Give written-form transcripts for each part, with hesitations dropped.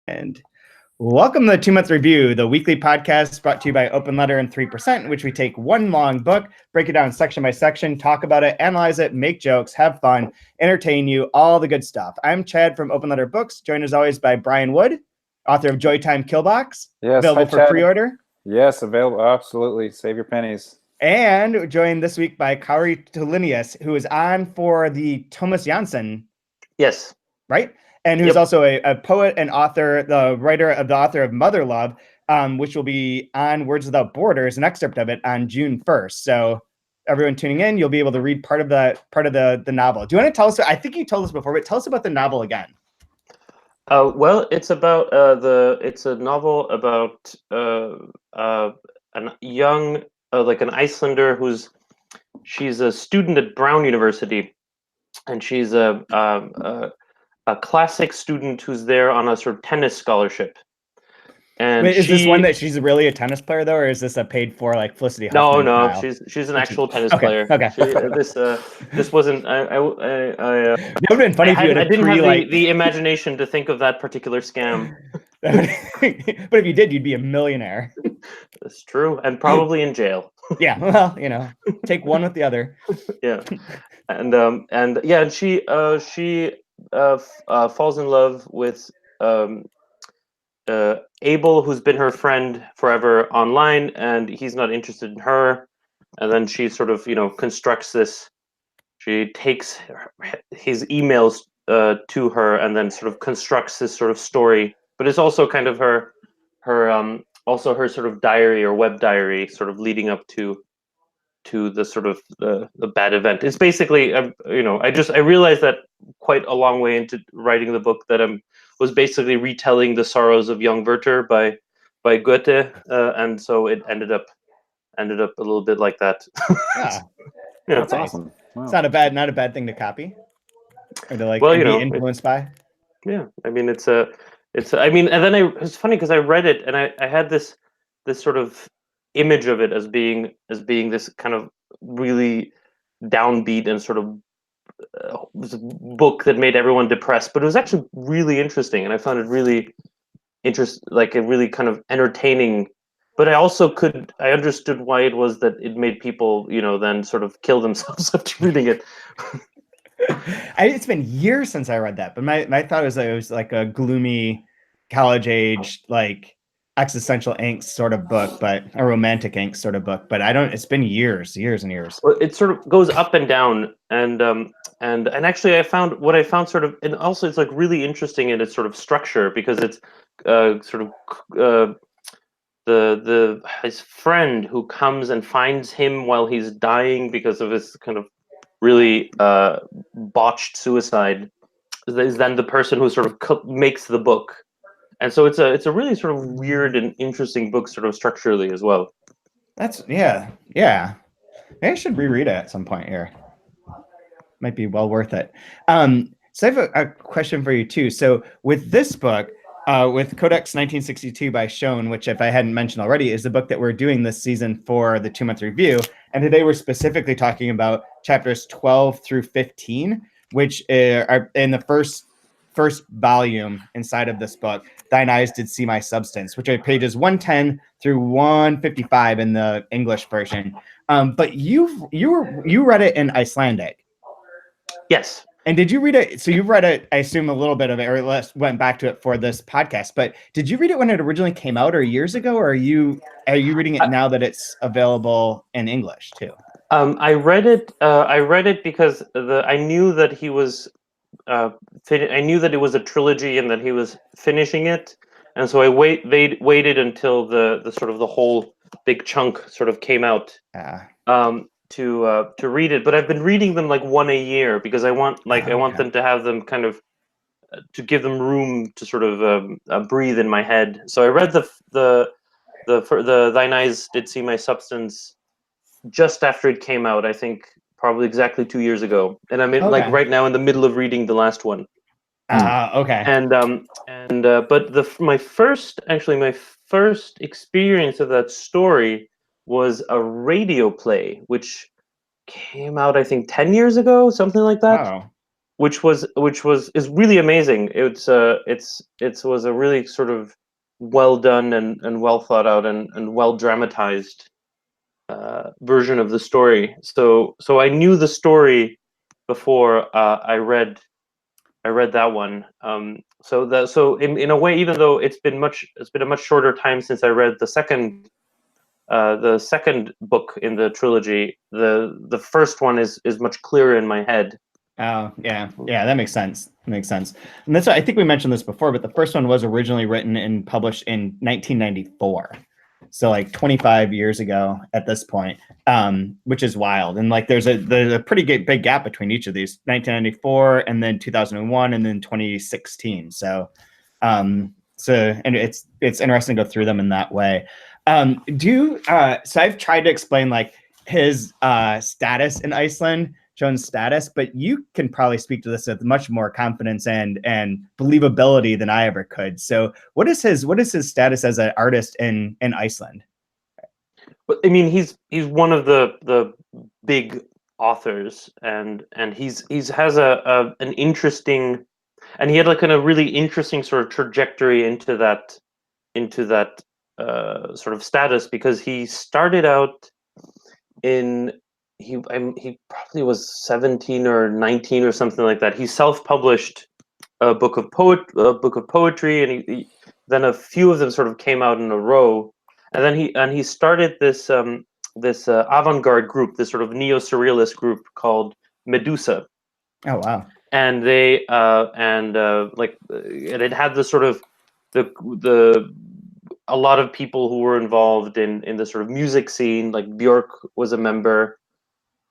And welcome to the 2-Month Review, the weekly podcast brought to you by Open Letter and 3%, in which we take one long book, break it down section by section, talk about it, analyze it, make jokes, have fun, entertain you, all the good stuff. I'm Chad from Open Letter Books, joined as always by Brian Wood, author of Joytime Killbox, available for pre-order. Yes, available. Absolutely. Save your pennies. And joined this week by Kári Tulinius, who is on for the Thomas Jansson. Yes. Right? And who's also a poet and author, the author of Mother Love, which will be on Words Without Borders, an excerpt of it on June 1st. So everyone tuning in, you'll be able to read part of the novel. Do you want to tell us? I think you told us before, but tell us about the novel again. Well, it's about it's a novel about an young an Icelander she's a student at Brown University, and she's a classic student who's there on a sort of tennis scholarship. And wait, is this one that she's really a tennis player though, or is this a paid for like Felicity Huffman? No, she's an actual tennis player. Okay. This wasn't. It would have been funny if you had I didn't have the imagination to think of that particular scam. But if you did, you'd be a millionaire. That's true, and probably in jail. Yeah, well, take one with the other. Yeah, and she falls in love with Abel, who's been her friend forever online, and he's not interested in her. And then she sort of, constructs this. She takes his emails to her, and then sort of constructs this sort of story. But it's also kind of her sort of diary or web diary, sort of leading up to the sort of the bad event. It's basically, I realized that quite a long way into writing the book that I was basically retelling the sorrows of young Werther by Goethe, and so it ended up a little bit like that. Yeah, that's awesome. Wow. It's not a bad thing to copy or to be influenced by. Yeah, I mean it's and then it's funny because I read it and I had this sort of image of it as being this kind of really downbeat and sort of book that made everyone depressed, but it was actually really interesting, and I found it really really kind of entertaining. But I understood why it was that it made people, then sort of kill themselves after reading it. It's been years since I read that, but my thought was that it was like a gloomy college age, like existential angst sort of book, but a romantic angst sort of book. But it's been years and years. Well, it sort of goes up and down, and actually I found sort of, and also it's like really interesting in its sort of structure, because it's sort of his friend who comes and finds him while he's dying because of his kind of really botched suicide is then the person who sort of makes the book. And so it's a really sort of weird and interesting book, sort of structurally as well. Yeah. Maybe I should reread it at some point here. Might be well worth it. So I have a question for you too. So with this book, with CoDex 1962 by Sjón, which, if I hadn't mentioned already, is the book that we're doing this season for the 2-month review. And today we're specifically talking about chapters 12 through 15, which are in the first volume inside of this book. Thine eyes did see my substance, which are pages 110 through 155 in the English version. But you read it in Icelandic. Yes. And did you read it? So you've read it, I assume, a little bit of it, or at least went back to it for this podcast. But did you read it when it originally came out, or years ago, or are you reading it now that it's available in English too? I read it because I knew that he was. I knew that it was a trilogy and that he was finishing it, and so I waited until the sort of the whole big chunk sort of came out. To read it, but I've been reading them like one a year because I want them to have them kind of to give them room to sort of breathe in my head. So I read the Thine Eyes Did See My Substance just after it came out. I think probably exactly 2 years ago, and I'm right now in the middle of reading the last one. Okay. But my first experience of that story was a radio play, which came out, I think, 10 years ago, something like that. Wow. is really amazing. It was a really sort of well done and well thought out and well dramatized version of the story. So I knew the story before I read that one. So in a way, even though it's been a much shorter time since I read the second book in the trilogy, the first one is much clearer in my head. Oh, yeah, that makes sense. Makes sense. And that's, I think we mentioned this before, but the first one was originally written and published in 1994. So like 25 years ago at this point, which is wild. And like there's a pretty big gap between each of these, 1994 and then 2001 and then 2016. So and it's interesting to go through them in that way. So I've tried to explain like his status in Iceland, Sjón's status, but you can probably speak to this with much more confidence and believability than I ever could. So what is his status as an artist in Iceland? I mean, he's one of the big authors, and he has an interesting, and he had like a really interesting sort of trajectory into that sort of status, because he started out he probably was 17 or 19 or something like that. He self-published a book of poetry, and then a few of them sort of came out in a row, and then he started this avant-garde group, this sort of neo-surrealist group called Medusa. Oh wow! And they and it had the sort of a lot of people who were involved in the sort of music scene, like Björk was a member,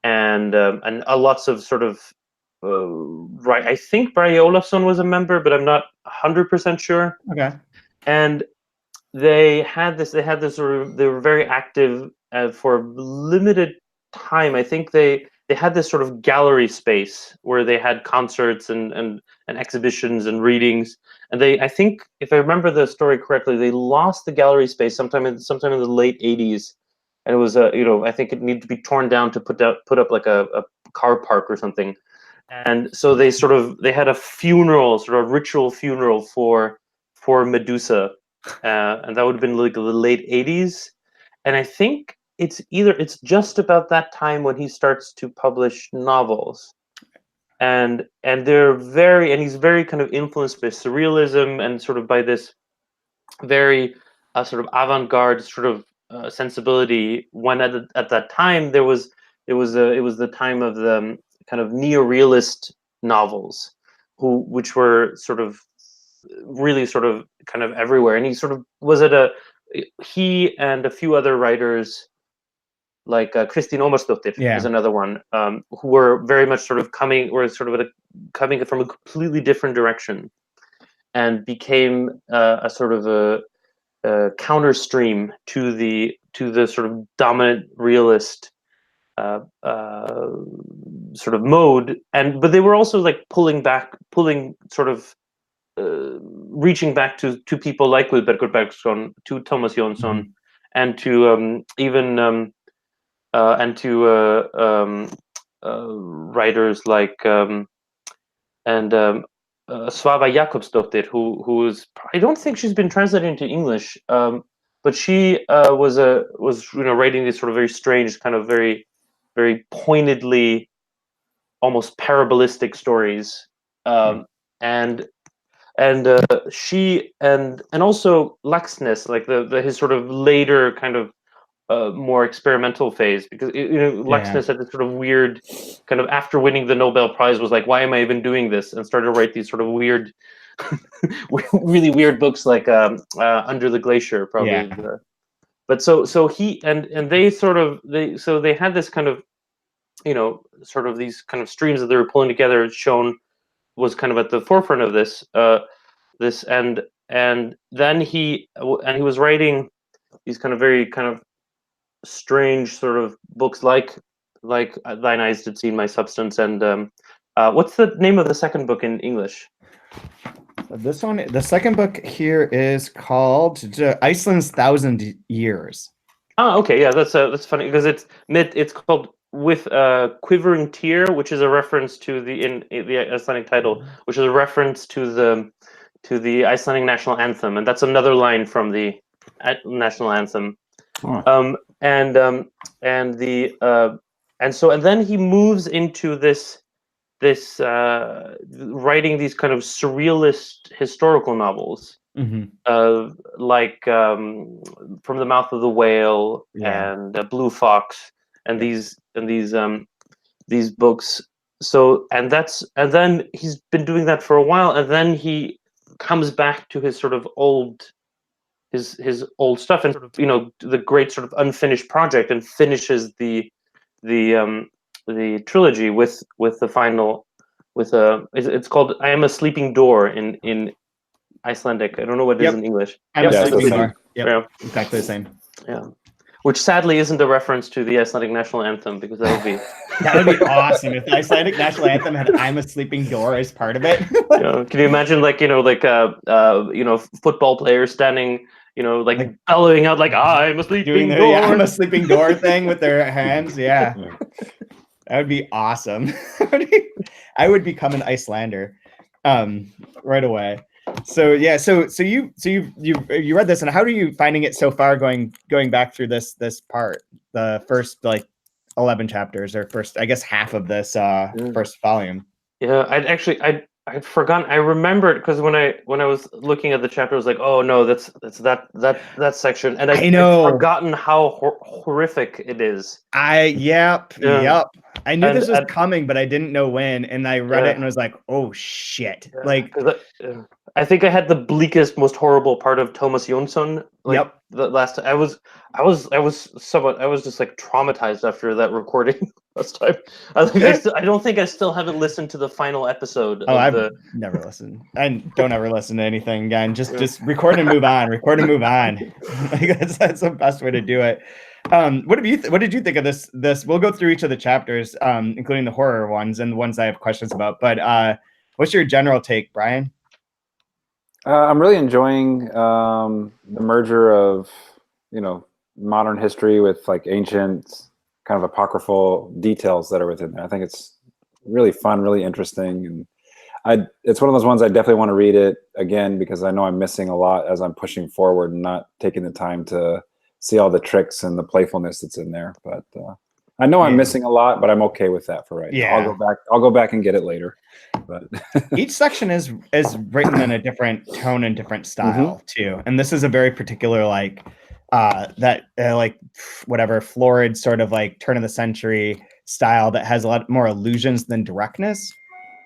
and lots of sort of right. I think Bragi Ólafsson was a member, but I'm not 100% sure. Okay. And they had this sort of, they were very active for a limited time. I think they had this sort of gallery space where they had concerts and exhibitions and readings. And I think, if I remember the story correctly, they lost the gallery space sometime in the late 80s. And it was I think it needed to be torn down to put up like a car park or something. And so they had a funeral, sort of ritual funeral for Medusa, and that would have been like the late 80s. And I think it's just about that time when he starts to publish novels, and he's very kind of influenced by surrealism and sort of by this very sort of avant-garde sort of sensibility. When at that time it was the time of the kind of neo-realist novels, which were sort of really sort of kind of everywhere. And he sort of was he and a few other writers, like Kristín Ómarsdóttir is another one, who were very much sort of coming from a completely different direction, and became a sort of a counter stream to the sort of dominant realist sort of mode. But they were also like pulling sort of reaching back to people like Guðbergur Bergsson, to Thomas Jónsson, and to even and to writers like Svava Jakobsdóttir, who is, I don't think she's been translated into English, but she was writing these sort of very strange, kind of very very pointedly, almost parabolistic stories, and she and also Laxness, like his sort of later kind of more experimental phase, because Laxness had this sort of weird kind of, after winning the Nobel Prize, was like, why am I even doing this, and started to write these sort of weird really weird books, like Under the Glacier, probably. But so he and they they had this kind of sort of these kind of streams that they were pulling together. Sjón was kind of at the forefront of this and then he was writing these kind of very kind of strange sort of books, like Thine Eyes Did See My Substance, and what's the name of the second book in English? This one, the second book here, is called Iceland's 1,000 Years. Oh, okay, yeah, that's funny, because it's called with Quivering Tear, which is a reference to in the Icelandic title, which is a reference to the Icelandic national anthem, and that's another line from the national anthem. Oh. And then he moves into this writing these kind of surrealist historical novels, like From the Mouth of the Whale and Blue Fox, and these books. So and then he's been doing that for a while, and then he comes back to his sort of his old stuff, and sort of, the great sort of unfinished project, and finishes the trilogy with the final, it's called I Am a Sleeping Door in Icelandic. I don't know what it is in English. I'm a sleeping same. door. Yep. Yeah. Exactly the same. Yeah. Which sadly isn't a reference to the Icelandic national anthem, because that would be awesome if the Icelandic national anthem had "I'm a Sleeping Door" as part of it. Can you imagine, football players standing, bellowing out like "I'm a sleeping door"? I'm a sleeping door thing with their hands. Yeah. That would be awesome. I would become an Icelander right away. So yeah, so you read this, and how are you finding it so far, going back through this part, the first 11 chapters, or first, I guess, half of this first volume? Yeah, I'd forgotten. I remembered because when I was looking at the chapter, I was like, oh no, that's that section, and I'd forgotten how horrific it is. Yep. I knew this was coming, but I didn't know when, and I read it and was like, oh shit. I think I had the bleakest, most horrible part of Thomas Jónsson. The last time I was just like traumatized after that recording last time. I don't think I still haven't listened to the final episode. I've never listened. I don't ever listen to anything again. Just record and move on. Record and move on. That's the best way to do it. What did you think of this? We'll go through each of the chapters, including the horror ones and the ones I have questions about. But what's your general take, Brian? I'm really enjoying the merger of, modern history with ancient kind of apocryphal details that are within there. I think it's really fun, really interesting, and it's one of those ones I definitely want to read it again, because I know I'm missing a lot as I'm pushing forward and not taking the time to see all the tricks and the playfulness that's in there. But I know I'm missing a lot, but I'm okay with that for right now. I'll go back and get it later. But each section is written in a different tone and different style too, and this is a very particular whatever florid sort of turn of the century style that has a lot more allusions than directness.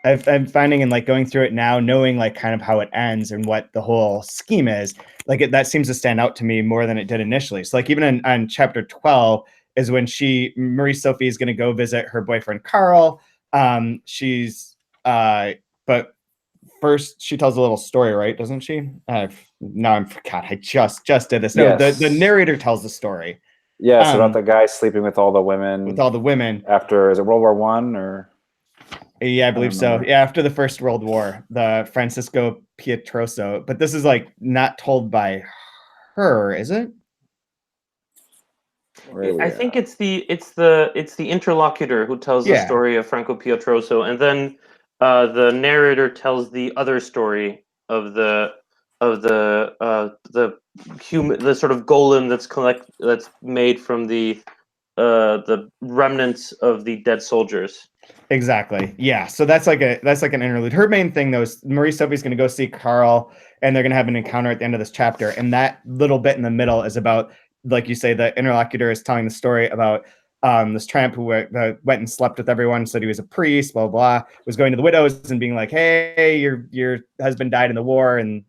I'm finding in going through it now, knowing kind of how it ends and what the whole scheme is, that seems to stand out to me more than it did initially. So even on chapter 12 is when Marie Sophie is going to go visit her boyfriend Carl. But first she tells a little story, right? Doesn't she? Now I'm forgot. I just did this. No, the narrator tells the story. Yes, about the guy sleeping with all the women. After, is it World War One or? Yeah, I believe so. Yeah, after the First World War, the Francisco Pietroso. But this is not told by her, is it? I think it's the interlocutor who tells the story of Franco Pietroso, and then the narrator tells the other story of the sort of golem that's made from the remnants of the dead soldiers. Exactly. Yeah. So that's like an interlude. Her main thing though is Marie Sophie's going to go see Carl, and they're going to have an encounter at the end of this chapter. And that little bit in the middle is about, like you say, the interlocutor is telling the story about this tramp who went and slept with everyone, said he was a priest, blah, blah, was going to the widows and being like, hey, your husband died in the war, and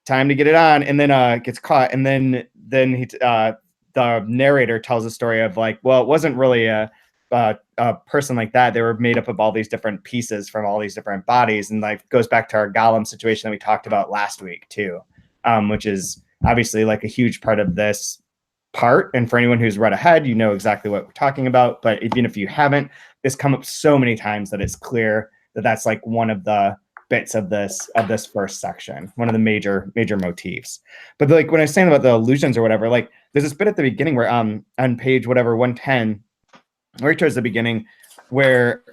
time to get it on. And then gets caught. And then he the narrator tells a story of it wasn't really a person like that. They were made up of all these different pieces from all these different bodies, and goes back to our golem situation that we talked about last week too, which is obviously a huge part of this part. And for anyone who's read ahead, you know exactly what we're talking about. But even if you haven't, this come up so many times that it's clear that that's one of the bits of this first section, one of the major motifs. But when I was saying about the illusions or whatever, there's this bit at the beginning where on page 110, right towards the beginning, where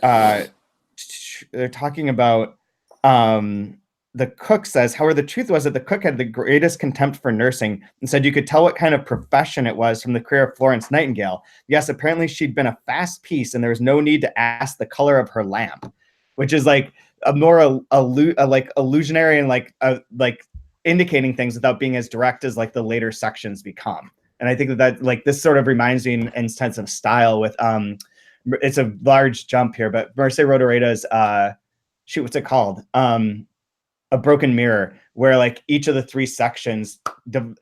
they're talking about the cook says, however, the truth was that the cook had the greatest contempt for nursing and said you could tell what kind of profession it was from the career of Florence Nightingale. Yes, apparently she'd been a fast piece and there was no need to ask the color of her lamp, which is like a more like illusionary and like indicating things without being as direct as like the later sections become. And I think that like this sort of reminds me in sense of style with it's a large jump here, but Merce Rodorita's shoot, what's it called? A Broken Mirror, where like each of the three sections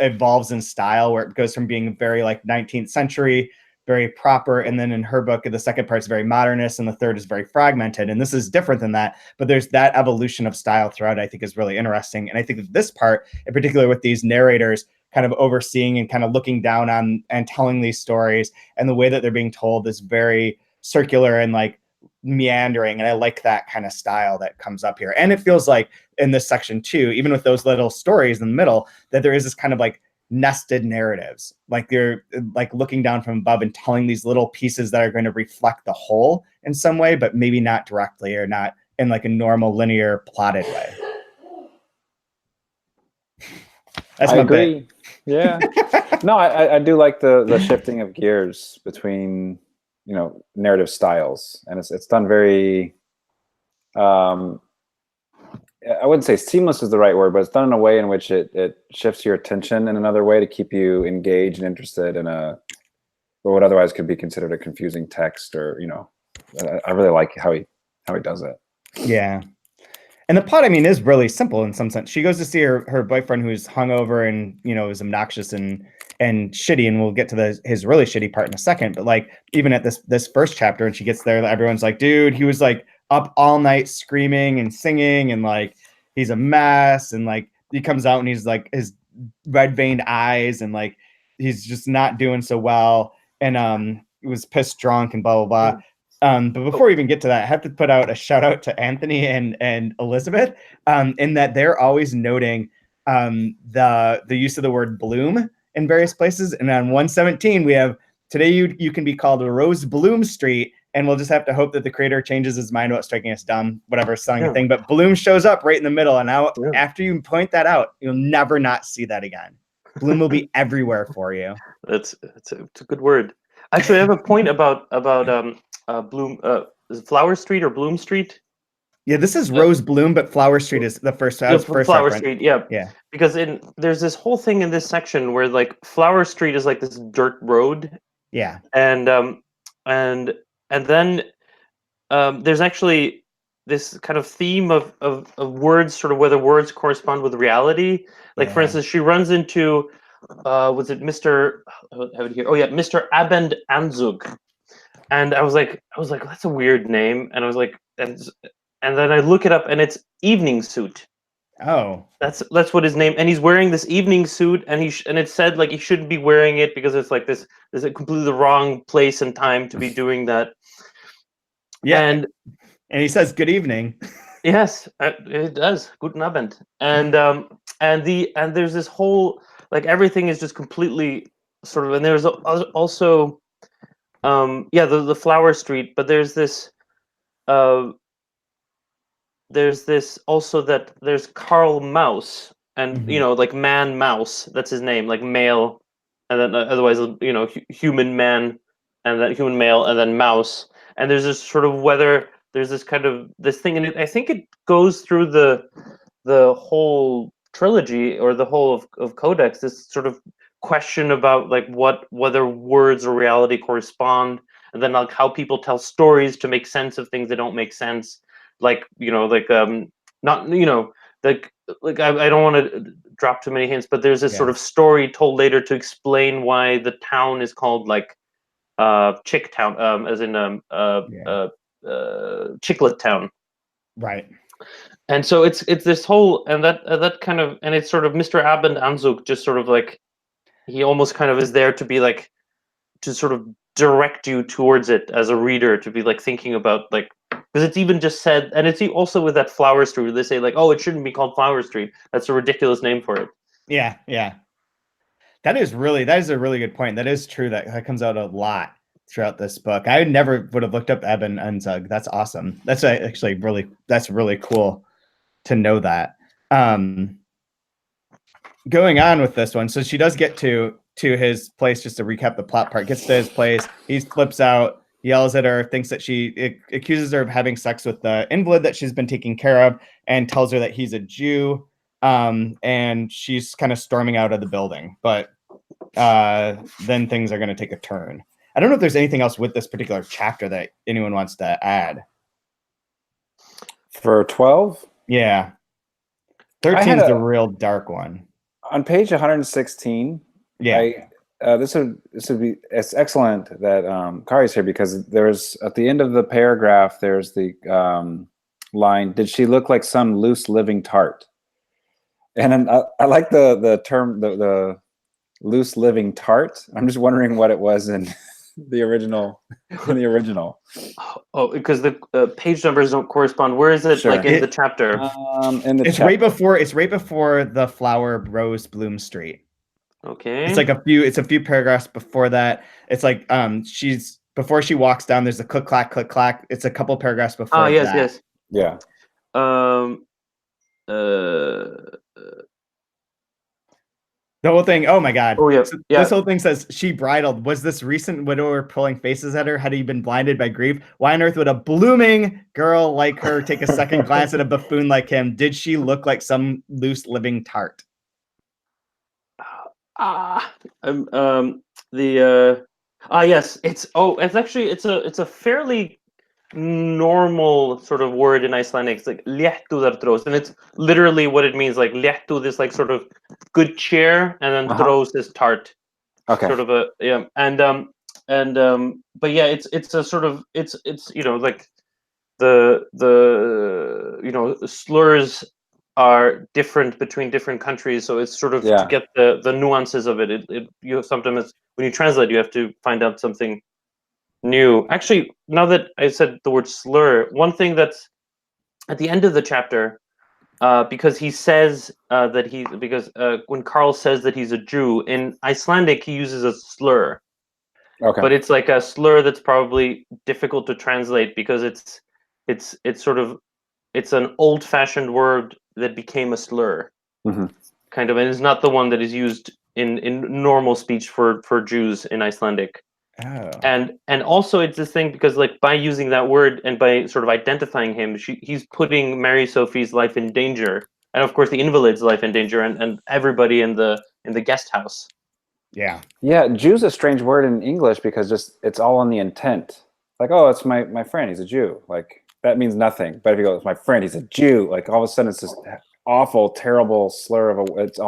evolves in style, where it goes from being very like 19th century, very proper, and then in her book, the second part's very modernist, and the third is very fragmented. And this is different than that, but there's that evolution of style throughout. I think is really interesting, and I think that this part, in particular, with these narrators kind of overseeing and kind of looking down on and telling these stories, and the way that they're being told is very circular and like meandering, and I like that kind of style that comes up here. And it feels like in this section too, even with those little stories in the middle, that there is this kind of like nested narratives, like they're like looking down from above and telling these little pieces that are going to reflect the whole in some way, but maybe not directly or not in like a normal linear plotted way. That's I my agree. bit. Yeah. No, I do like the shifting of gears between, you know, narrative styles, and it's done very I wouldn't say seamless is the right word, but it's done in a way in which it shifts your attention in another way to keep you engaged and interested in or what otherwise could be considered a confusing text, or, you know, I really like how he does it. Yeah. And the plot, I mean, is really simple in some sense. She goes to see her boyfriend who's hungover and, you know, is obnoxious and shitty, and we'll get to his really shitty part in a second. But like even at this first chapter, and she gets there, everyone's like, dude, he was like up all night screaming and singing, and like he's a mess, and like he comes out and he's like his red veined eyes, and like he's just not doing so well, and he was pissed drunk and blah blah blah. But before we even get to that, I have to put out a shout out to Anthony and Elizabeth, in that they're always noting the use of the word bloom in various places. And on 117, we have today you can be called a Rose Bloom Street, and we'll just have to hope that the creator changes his mind about striking us dumb, whatever, selling a thing. But Bloom shows up right in the middle, and now after you point that out, you'll never not see that again. Bloom will be everywhere for you. It's a good word. Actually, I have a point about Bloom. Is it Flower Street or Bloom Street? Yeah, this is Rose Bloom, but Flower Street is the first. That was first Flower reference. Street, yeah. Because there's this whole thing in this section where like Flower Street is like this dirt road. Yeah. And then there's actually this kind of theme of words, sort of whether words correspond with reality. Like for instance, she runs into was it Mr. Mr. Abend Anzug. And I was like, that's a weird name. And I was like, and then I look it up, and it's evening suit. Oh, that's what his name. And he's wearing this evening suit, and and it said like he shouldn't be wearing it because it's like this is a completely the wrong place and time to be doing that. Yeah, and he says good evening. Yes, it does. Guten Abend. And there's this whole like everything is just completely sort of, and there's also the Flower Street, but there's this also that there's Karl Maus, and you know, like man mouse, that's his name, like male, and then otherwise, you know, human man, and then human male, and then mouse. And there's this sort of whether there's this kind of this thing, and I think it goes through the whole trilogy or the whole of Codex, this sort of question about like whether words or reality correspond, and then like how people tell stories to make sense of things that don't make sense. Like, you know, like not, you know, like I don't want to drop too many hints, but there's this sort of story told later to explain why the town is called like Chick Town, as in Chiclet Town. Right. And so it's this whole, and that kind of, and it's sort of Mr. Abend Anzug just sort of like, he almost kind of is there to be like, to sort of direct you towards it as a reader, to be like thinking about like, because it's even just said, and it's also with that Flower Street where they say like, oh, it shouldn't be called Flower Street. That's a ridiculous name for it. Yeah. That is a really good point. That is true. That comes out a lot throughout this book. I never would have looked up Eben Unzug. That's awesome. That's actually really cool to know that. Going on with this one, so she does get to his place. Just to recap the plot part, gets to his place. He flips out, yells at her, thinks that accuses her of having sex with the invalid that she's been taking care of, and tells her that he's a Jew. And she's kind of storming out of the building, but then things are going to take a turn. I don't know if there's anything else with this particular chapter that anyone wants to add. For 12? Yeah. 13 is the real dark one. On page 116, yeah. This would be, it's excellent that Kári's here, because there's, at the end of the paragraph, there's the line, "Did she look like some loose living tart?" And I like the term, the loose living tart. I'm just wondering what it was in the original. Oh, because the page numbers don't correspond. Where is it? Sure. Like in the chapter? It's right before the flower rose bloom street. Okay. It's like a few paragraphs before that. It's like before she walks down, there's a click clack click clack. It's a couple paragraphs before. Yes. Yeah. The whole thing. Oh my God. Oh yeah. So this whole thing says she bridled. Was this recent widower pulling faces at her? Had he been blinded by grief? Why on earth would a blooming girl like her take a second glance at a buffoon like him? Did she look like some loose living tart? Yes. It's a fairly normal sort of word in Icelandic. It's like léttuðardrós, and it's literally what it means. Like léttuð is like sort of good cheer, and then drós is tart. Okay. Sort of a but yeah, it's a sort of it's like the slurs are different between different countries, so it's sort of to get the nuances of it. You have sometimes when you translate, you have to find out something new. Actually, now that I said the word slur, one thing that's at the end of the chapter, because he says when Karl says that he's a Jew, in Icelandic he uses a slur. Okay. But it's like a slur that's probably difficult to translate, because it's an old-fashioned word that became a slur, kind of, and it's not the one that is used in normal speech for Jews in Icelandic. Oh. And also it's this thing, because like by using that word and by sort of identifying him, he's putting Mary Sophie's life in danger, and of course the invalid's life in danger, and everybody in the guest house. Yeah. Jew's a strange word in English, because it's all on the intent. Like, oh, it's my friend, he's a Jew. Like, that means nothing. But if you go, it's my friend, he's a Jew, like all of a sudden it's this awful, terrible slur of it's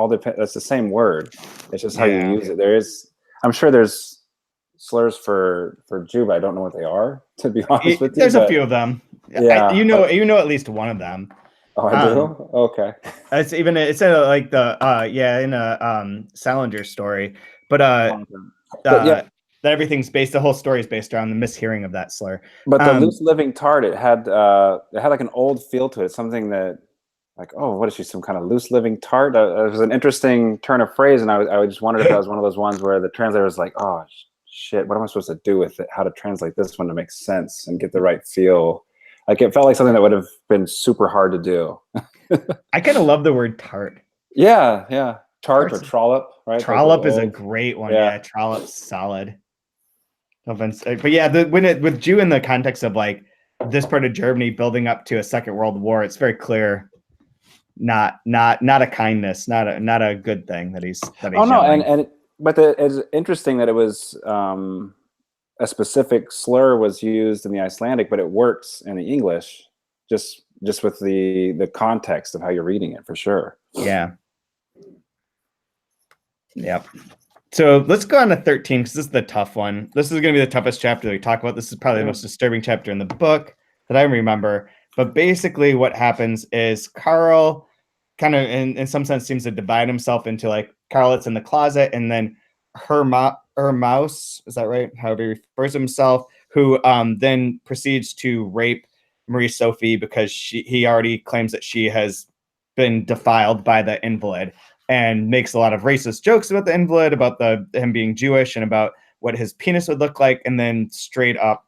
the same word. It's just how you use it. I'm sure there's slurs for Jew, but I don't know what they are, to be honest with you. There's a few of them. Yeah, you know at least one of them. Oh, I do? Okay. It's like the in a Salinger story, but that everything's based. The whole story is based around the mishearing of that slur. But the loose living tart, it had like an old feel to it. Something that, like, oh, what is she? Some kind of loose living tart? It was an interesting turn of phrase, and I just wondered if that was one of those ones where the translator was like, oh shit, what am I supposed to do with it? How to translate this one to make sense and get the right feel? Like, it felt like something that would have been super hard to do. I kind of love the word tart. Yeah. Tart or trollop, right? Trollop is a great one. Yeah, trollop's solid. But yeah, with Jew in the context of like this part of Germany building up to a Second World War, it's very clear, not a kindness, not a good thing that he's. Oh no, but it's interesting that it was a specific slur was used in the Icelandic, but it works in the English, just with the context of how you're reading it, for sure. Yeah. Yep. So let's go on to 13, because this is the tough one. This is going to be the toughest chapter that we talk about. This is probably the most disturbing chapter in the book that I remember. But basically what happens is Karl kind of, in some sense, seems to divide himself into like Karlitz in the closet, and then her mouse, is that right? However he refers to himself, who then proceeds to rape Marie Sophie, because he already claims that she has been defiled by the invalid, and makes a lot of racist jokes about the invalid, about him being Jewish, and about what his penis would look like, and then straight up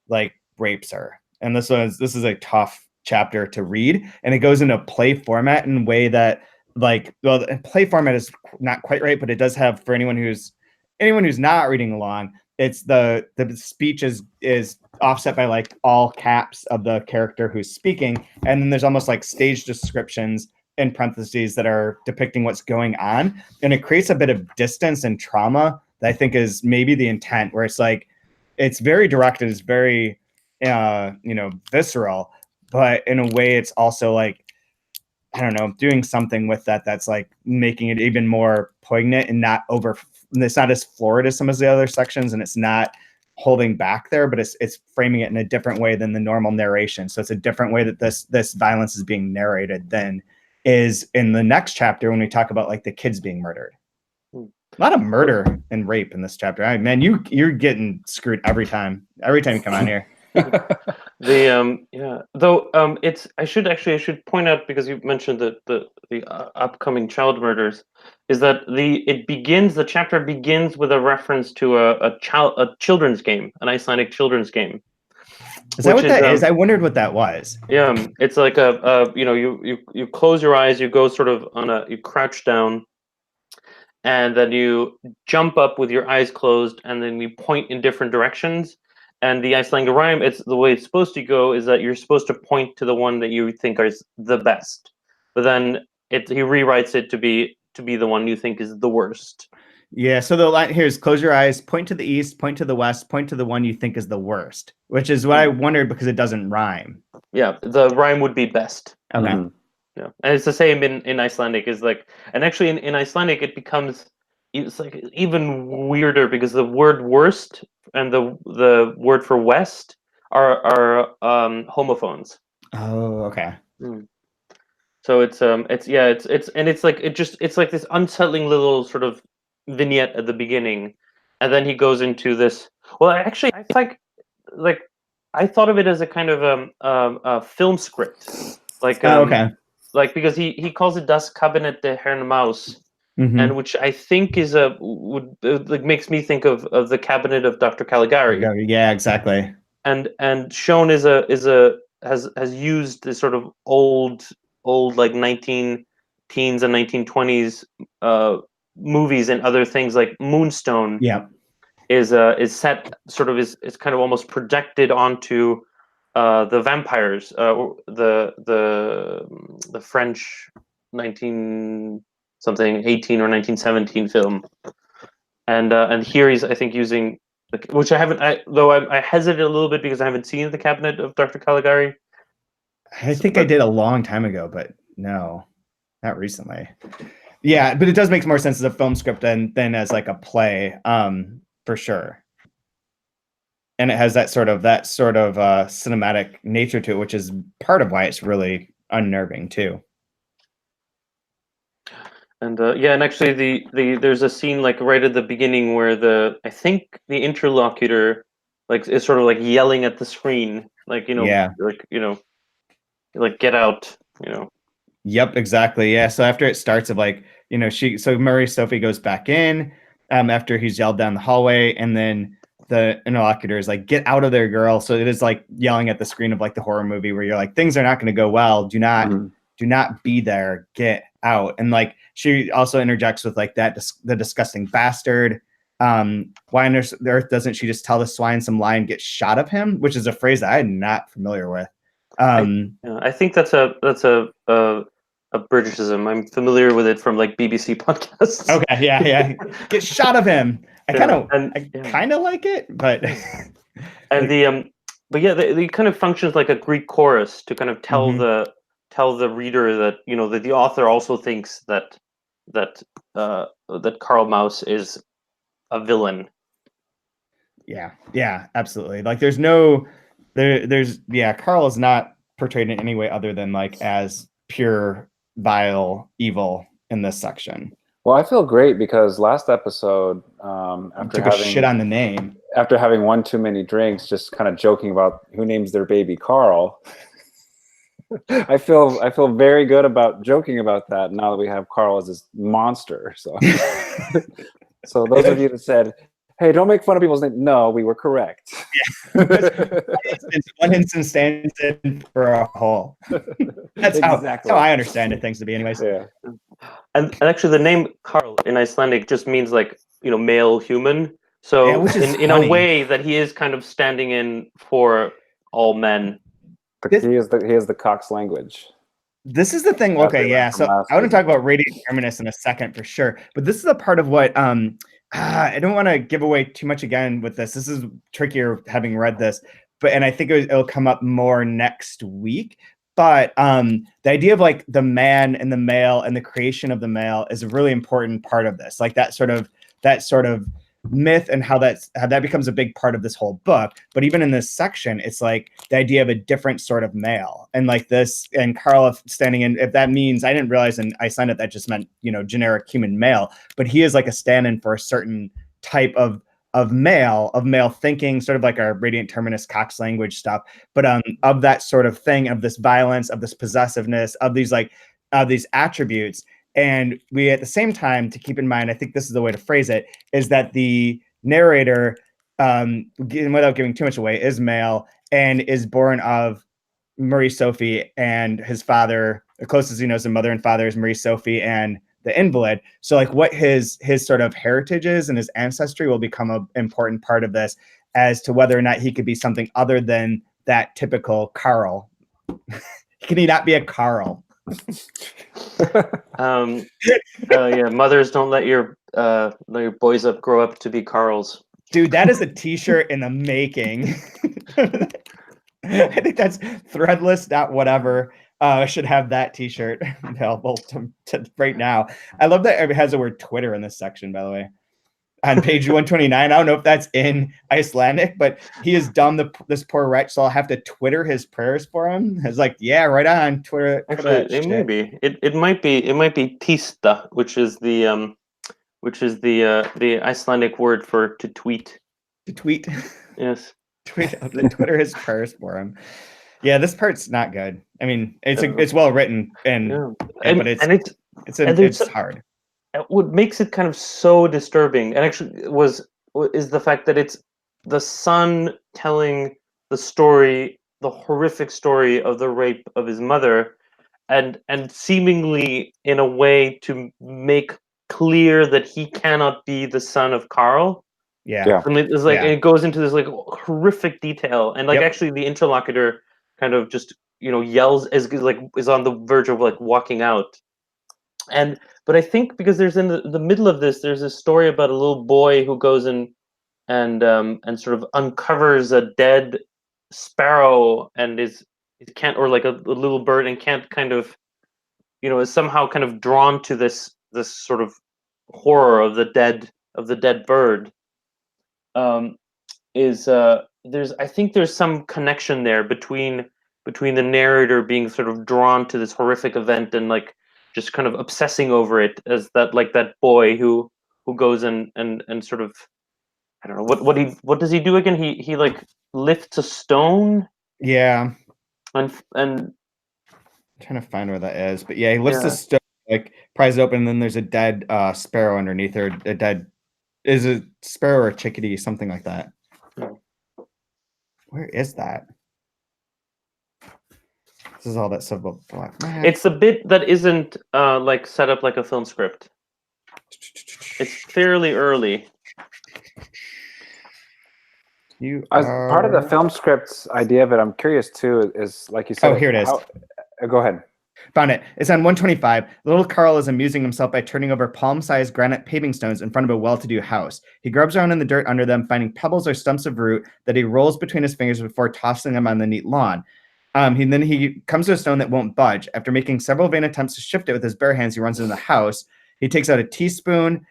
like rapes her. And this is a tough chapter to read, and it goes into play format in a way that, like, well, the play format is not quite right, but it does have, for anyone who's not reading along, it's the speech is offset by like all caps of the character who's speaking, and then there's almost like stage descriptions in parentheses that are depicting what's going on, and it creates a bit of distance and trauma that I think is maybe the intent, where it's like it's very direct, it's very visceral, but in a way it's also like, I don't know, doing something with that's like making it even more poignant and not over. It's not as florid as some of the other sections, and it's not holding back there, but it's framing it in a different way than the normal narration. So it's a different way that this violence is being narrated than is in the next chapter when we talk about like the kids being murdered. A lot of murder and rape in this chapter. Man, you're getting screwed every time you come on here. I should point out, because you mentioned that the upcoming child murders, is that the chapter begins with a reference to a children's game, an Icelandic children's game. Is that what that is? I wondered what that was. Yeah, it's like you close your eyes, you go sort of you crouch down, and then you jump up with your eyes closed, and then you point in different directions. And the Icelandic rhyme, it's the way it's supposed to go, is that you're supposed to point to the one that you think is the best, but then he rewrites it to be the one you think is the worst. Yeah, so the line here is close your eyes, point to the east, point to the west, point to the one you think is the worst, which is what I wondered, because it doesn't rhyme. Yeah, the rhyme would be best. Okay. Mhm. Yeah, and it's the same in Icelandic. Is like, and actually in Icelandic it becomes, it's like even weirder, because the word worst and the word for west are homophones. Oh, okay. So it's like this unsettling little sort of vignette at the beginning, and then he goes into this. Well, actually, I thought of it as a kind of a film script, like okay. like, because he calls it Das Kabinett der Herrn Maus. Mm-hmm. And which I think is makes me think of the cabinet of Dr. Caligari. Yeah, exactly. And Sjón has used this sort of old like 19-teens and 1920s movies and other things, like Moonstone. Yeah, is set sort of is kind of almost projected onto the vampires, the French 18 or 1917 film, and here he's, I think, using, which I haven't, I hesitate a little bit because I haven't seen the cabinet of Dr. Caligari. I think I did a long time ago, but no, not recently. Yeah, but it does make more sense as a film script than as like a play, for sure. And it has that sort of cinematic nature to it, which is part of why it's really unnerving too. And and actually there's a scene like right at the beginning where I think the interlocutor like is sort of like yelling at the screen, like, like get out, Yep, exactly. Yeah. So after it starts of like, Murray Sophie goes back in after he's yelled down the hallway, and then the interlocutor is like, get out of there, girl. So it is like yelling at the screen of like the horror movie where you're like, things are not going to go well. Do not be there. Get out. And like, she also interjects with like the disgusting bastard. Why on earth doesn't she just tell the swine some lie and get shot of him? Which is a phrase that I'm not familiar with. I think that's a Britishism. I'm familiar with it from like BBC podcasts. Okay, yeah. Get shot of him. I kind of like it, but and the kind of functions like a Greek chorus to kind of tell the reader that that the author also thinks that Karl Maus is a villain. Yeah, absolutely. Like there's Karl is not portrayed in any way other than like as pure vile evil in this section. Well, I feel great because last episode, after having shit on the name, after having one too many drinks, just kind of joking about who names their baby Carl. I feel very good about joking about that now that we have Carl as this monster. So, so those of you that said, Hey, don't make fun of people's names. No, we were correct. One instance stands in for a whole. That's Exactly. how I understand it things to be, anyways. Yeah. And actually, the name Carl in Icelandic just means like male human. So Yeah, which is in a funny. way that he is kind of standing in for all men. He is the Cox language. This is the thing. As we Okay, learned yeah. from So last I want to week. talk about radiant terminus in a second for sure. But this is a part of what I don't want to give away too much again with this. This is trickier having read this, and I think it'll come up more next week. But the idea of like the man and the male and the creation of the male is a really important part of this. Like that sort of myth and how that becomes a big part of this whole book. But even in this section, it's like the idea of a different sort of male, and like this, and Carl standing in, if that means, I didn't realize in Icelandic that just meant generic human male, but he is like a stand-in for a certain type of male thinking, sort of like our radiant terminus Cox language stuff, but of that sort of thing, of this violence, of this possessiveness, of these attributes. And we, at the same time, to keep in mind, I think this is the way to phrase it, is that the narrator, without giving too much away, is male and is born of Marie Sophie and his father. The closest he knows to mother and father is Marie Sophie and the invalid. So like what his sort of heritage is and his ancestry will become an important part of this, as to whether or not he could be something other than that typical Carl. Can he not be a Carl? Yeah, mothers, don't let your boys grow up to be Carls. Dude, that is a t-shirt in the making. I think that's threadless, not whatever. Should have that t-shirt available to right now. I love that it has the word Twitter in this section, by the way. On page 129, I don't know if that's in Icelandic, but he is dumb, this poor wretch, so I'll have to Twitter his prayers for him. It's like, yeah, right on, Twitter. Actually, it may be. It might be tista, which is the Icelandic word for to tweet. To tweet. Yes. Twitter his prayers for him. Yeah, this part's not good. I mean, it's well written, but it's hard. What makes it kind of so disturbing, and actually is the fact that it's the son telling the story, the horrific story of the rape of his mother, and seemingly in a way to make clear that he cannot be the son of Carl. Yeah. I mean, it's like it goes into this like horrific detail, and like actually the interlocutor kind of just yells is on the verge of like walking out. But I think because there's in the middle of this, there's a story about a little boy who goes in and sort of uncovers a dead sparrow and can't, or like a little bird, and can't kind of is somehow kind of drawn to this sort of horror of the dead bird. I think there's some connection there between the narrator being sort of drawn to this horrific event and like just kind of obsessing over it, as that boy who goes and sort of, I don't know what does he do again? He like lifts a stone. Yeah. And I'm trying to find where that is, but yeah, he lifts the stone, like pries it open, and then there's a dead sparrow underneath, or is a sparrow or a chickadee, something like that. Where is that? This is all that stuff about black. It's the bit that isn't like set up like a film script. It's fairly early. As part of the film script's idea of it, I'm curious too, is like you said. Oh, here it is. Go ahead. Found it. It's on 125. Little Carl is amusing himself by turning over palm-sized granite paving stones in front of a well-to-do house. He grubs around in the dirt under them, finding pebbles or stumps of root that he rolls between his fingers before tossing them on the neat lawn. Then he comes to a stone that won't budge. After making several vain attempts to shift it with his bare hands, he runs into the house. He takes out a teaspoon.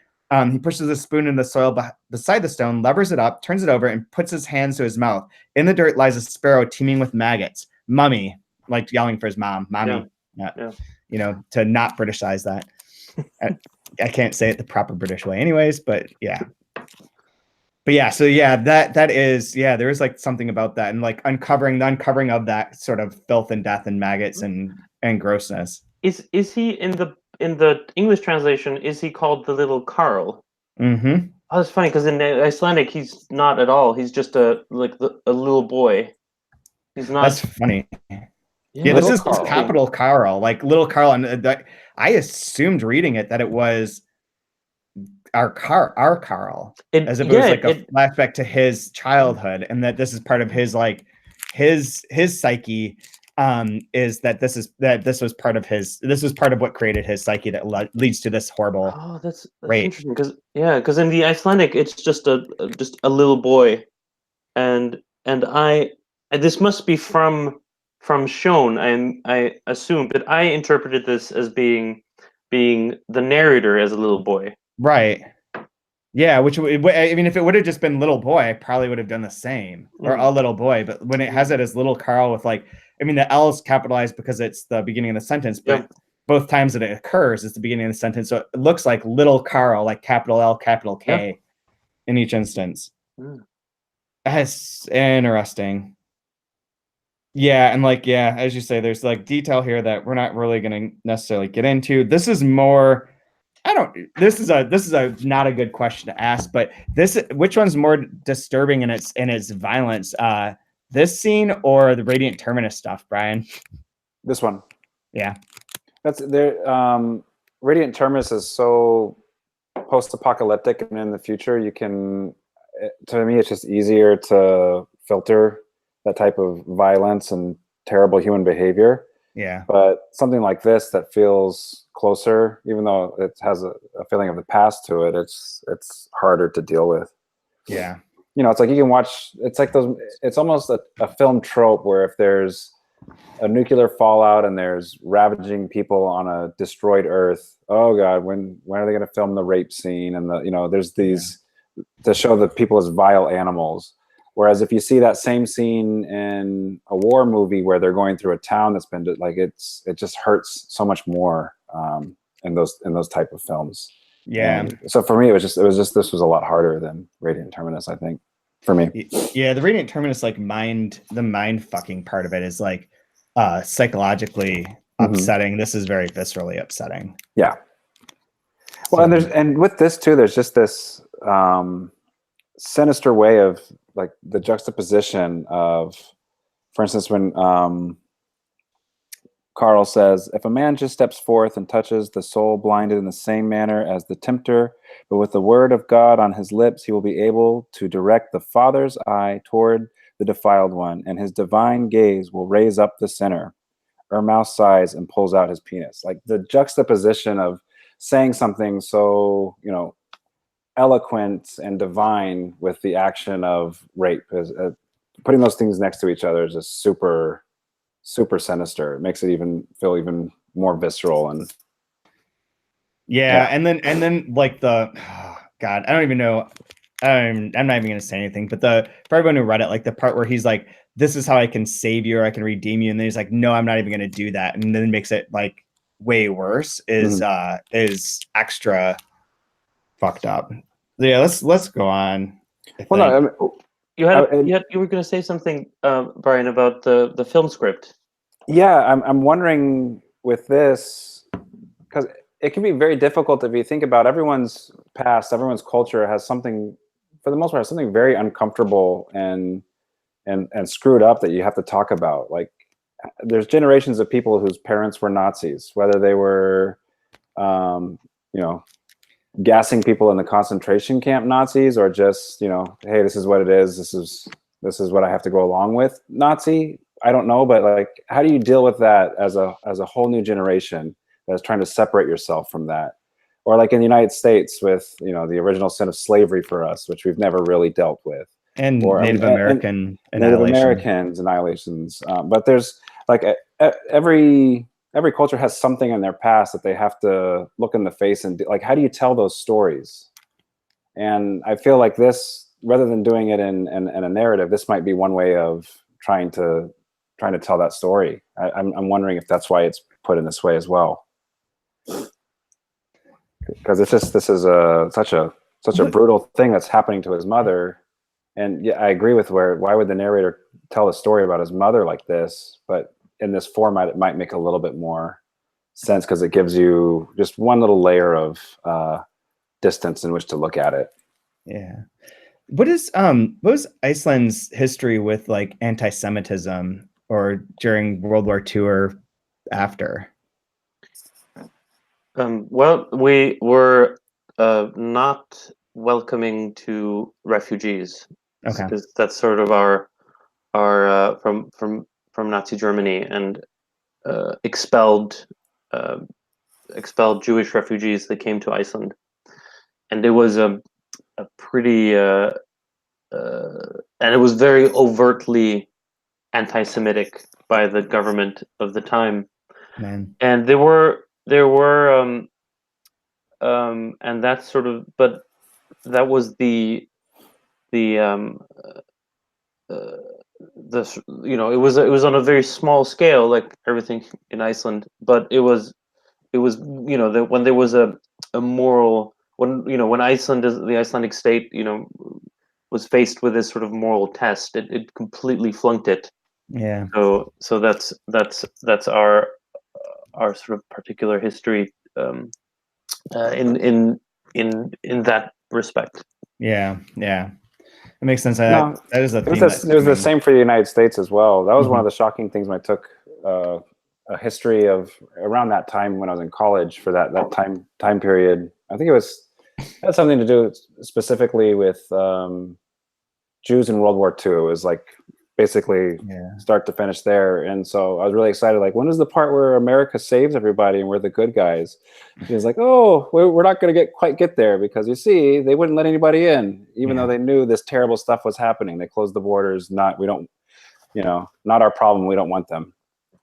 He pushes the spoon in the soil beside the stone, levers it up, turns it over, and puts his hands to his mouth. In the dirt lies a sparrow teeming with maggots. Mummy, like yelling for his mom. Mommy. To not Britishize that. I can't say it the proper British way anyways, but yeah. But yeah, so yeah, that is, there is like something about that, and like the uncovering of that sort of filth and death and maggots and grossness. Is he in the English translation, is he called the little Carl? Mm-hmm. Oh, it's funny because in Icelandic he's not at all. He's just a little boy. He's not. That's funny. Yeah, this Little is Carl. capital Carl, like little Carl, and I assumed reading it that it was our Carl, as if it was like a flashback to his childhood, and that this is part of his like his psyche. Is that this was part of what created his psyche that leads to this horrible. Oh, that's rape. interesting because in the Icelandic it's just a little boy, and this must be from Sjón. I assume, but I interpreted this as being the narrator as a little boy. Right. Yeah, which I mean, if it would have just been little boy, I probably would have done the same, or a little boy. But when it has it as little Carl with like, I mean, the L is capitalized because it's the beginning of the sentence, but both times that it occurs, it's the beginning of the sentence. So it looks like little Carl, like capital L, capital K, in each instance. That's interesting. Yeah, and like, as you say, there's like detail here that we're not really going to necessarily get into. This is more. This is a not a good question to ask, but which one's more disturbing in its violence? This scene or the Radiant Terminus stuff, Brian? This one. Yeah. That's there. Radiant Terminus is so post-apocalyptic, and in the future, to me, it's just easier to filter that type of violence and terrible human behavior. Yeah. But something like this that feels closer, even though it has a feeling of the past to it, it's harder to deal with. Yeah. It's like you can watch, it's like those, it's almost a film trope where if there's a nuclear fallout and there's ravaging people on a destroyed Earth, oh God, when are they going to film the rape scene? And there's these to show the people as vile animals. Whereas if you see that same scene in a war movie where they're going through a town that's been like, it just hurts so much more in those type of films. Yeah. And so for me, it was just this was a lot harder than Radiant Terminus, I think, for me. Yeah, the Radiant Terminus, like the mind fucking part of it is like psychologically upsetting. This is very viscerally upsetting. Yeah. Well, and with this too, there's just this sinister way of like the juxtaposition of, for instance, when Carl says, if a man just steps forth and touches the soul blinded in the same manner as the tempter, but with the word of God on his lips, he will be able to direct the Father's eye toward the defiled one, and his divine gaze will raise up the sinner. Ermouse sighs and pulls out his penis. Like the juxtaposition of saying something so, eloquent and divine with the action of rape is putting those things next to each other is just super, super sinister. It makes it feel even more visceral and and then like God, I don't even know. I'm not even gonna say anything, but for everyone who read it, like the part where he's like, "This is how I can save you or I can redeem you," and then he's like, "No, I'm not even gonna do that," and then makes it like way worse. Is extra fucked up. Yeah, let's go on. Well, no, I mean, you were going to say something, Brian, about the film script. Yeah, I'm wondering with this, because it can be very difficult if you think about everyone's past, everyone's culture has something, for the most part, something very uncomfortable and screwed up that you have to talk about. Like, there's generations of people whose parents were Nazis, whether they were, gassing people in the concentration camp Nazis, or just, hey, this is what it is. This is what I have to go along with. Nazi, I don't know, but like, how do you deal with that as a whole new generation that's trying to separate yourself from that? Or like in the United States with, the original sin of slavery for us, which we've never really dealt with. And Native American annihilations. But there's like every culture has something in their past that they have to look in the face and like, how do you tell those stories? And I feel like this, rather than doing it in a narrative, this might be one way of trying to tell that story. I'm wondering if that's why it's put in this way as well. Because this is such a brutal thing that's happening to his mother. And yeah, I agree with why would the narrator tell a story about his mother like this? But in this format, it might make a little bit more sense because it gives you just one little layer of distance in which to look at it. Yeah. What was Iceland's history with like anti-Semitism or during World War II or after? Well, we were not welcoming to refugees. Okay. That's sort of our from Nazi Germany, and expelled Jewish refugees that came to Iceland, and it was a pretty and it was very overtly anti-Semitic by the government of the time. Man. And there were and that's sort of, but that was the it was on a very small scale, like everything in Iceland, but it was when there was a moral, when Iceland, is the Icelandic state, was faced with this sort of moral test, it completely flunked it. Yeah. So that's our sort of particular history in that respect. Yeah. Yeah. It makes sense. No, That is a it theme. was the same for the United States as well. That was one of the shocking things when I took a history of around that time when I was in college for that time period. I think it had something to do specifically with Jews in World War II. It was like basically start to finish there. And so I was really excited. Like, when is the part where America saves everybody and we're the good guys? He was like, oh, we're not going to quite get there, because you see, they wouldn't let anybody in, even though they knew this terrible stuff was happening. They closed the borders. Not our problem. We don't want them.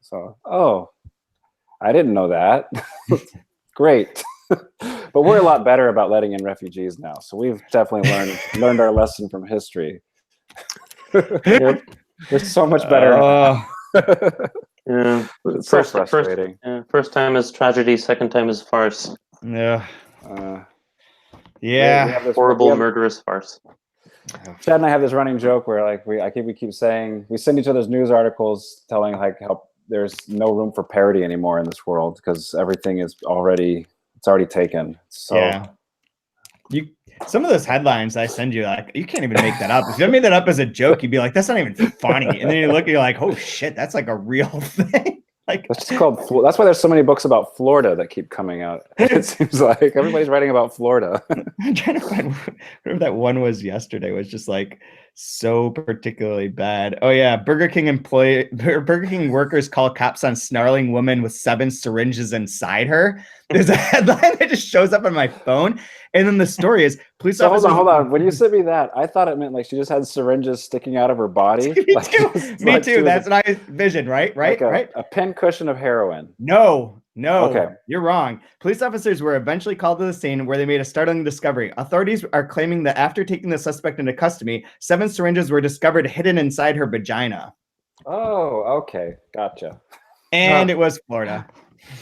So, oh, I didn't know that. Great. But we're a lot better about letting in refugees now. So we've definitely learned our lesson from history. We're so much better. Yeah, it's so frustrating. First time is tragedy, second time is farce. Yeah. We have this murderous farce. Chad and I have this running joke where, like, we keep saying, we send each other's news articles telling like how there's no room for parody anymore in this world because everything is already taken. So some of those headlines I send you, like, you can't even make that up. If you made that up as a joke, you'd be like, that's not even funny. And then you look, you're like, oh shit, that's like a real thing. Like, that's just called. That's why there's so many books about Florida that keep coming out. It seems like everybody's writing about Florida. I'm trying to find whatever that one was yesterday. Was just like so particularly bad. Oh yeah, Burger King workers call cops on snarling woman with 7 syringes inside her. There's a headline that just shows up on my phone, and then the story is police officers. Hold on. When you sent me that, I thought it meant like she just had syringes sticking out of her body. Me too. That's what I visioned. Right. A pin cushion of heroin. No. Okay. You're wrong. Police officers were eventually called to the scene where they made a startling discovery. Authorities are claiming that after taking the suspect into custody, 7 syringes were discovered hidden inside her vagina. Oh, okay. Gotcha. And it was Florida.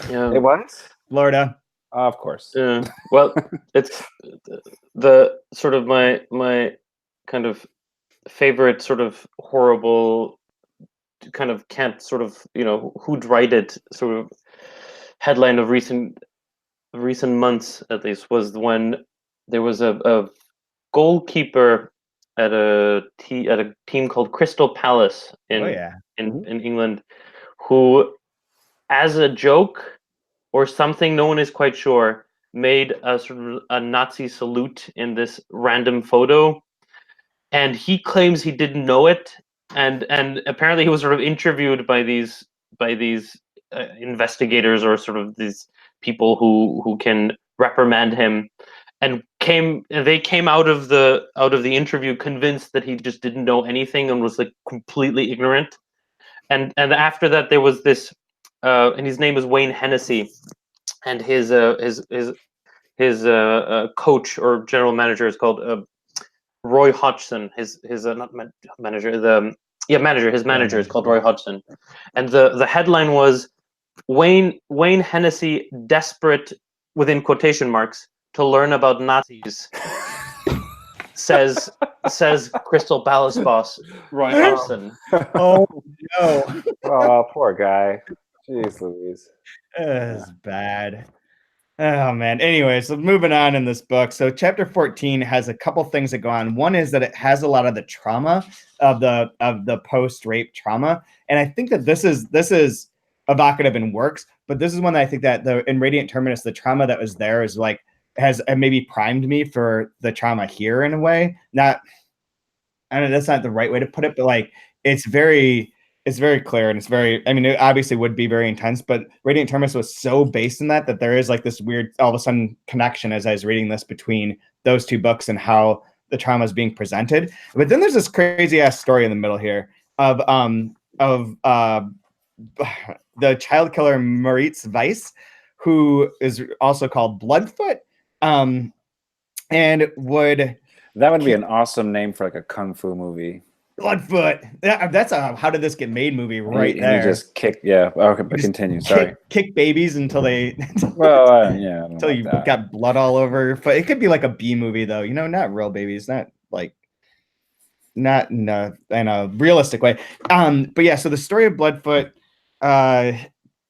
Yeah. It was? Florida. Of course. Well, it's the sort of my kind of favorite sort of horrible kind of can't sort of, who'd write it sort of headline of recent months, at least, was when there was a goalkeeper at a team called Crystal Palace in England, who, as a joke or something, no one is quite sure, made a sort of a Nazi salute in this random photo, and he claims he didn't know it, and apparently he was sort of interviewed by these investigators, or sort of these people who can reprimand him, and they came out of the interview convinced that he just didn't know anything and was like completely ignorant. And after that, there was this and his name is Wayne Hennessy, and his coach or general manager is called Roy Hodgson. His not manager, manager. His manager is called Roy Hodgson, and the headline was Wayne Hennessy desperate, within quotation marks, to learn about Nazis. says Crystal Palace boss Roy Hodgson. Oh no! Oh, poor guy. Jeez Louise. That's bad. Oh man. Anyway, so moving on in this book. So chapter 14 has a couple things that go on. One is that it has a lot of the trauma of the post-rape trauma. And I think that this is evocative and works, but this is one that I think that in Radiant Terminus, the trauma that was there is like has maybe primed me for the trauma here in a way. Not, I don't know, that's not the right way to put it, but like it's very clear and it's very, I mean, it obviously would be very intense, but Radiant Terminus was so based in that there is like this weird, all of a sudden connection as I was reading this between those two books and how the trauma is being presented. But then there's this crazy ass story in the middle here of the child killer Moritz Weiss, who is also called Bloodfoot, and would... That would be an awesome name for like a kung fu movie. Bloodfoot. That's a How Did This Get Made movie right there. You just kick, yeah. Okay, but continue. Sorry. Kick babies until they. Well, yeah. Until you got blood all over your foot. It could be like a B movie though. You know, not real babies. Not in a realistic way. But yeah. So the story of Bloodfoot.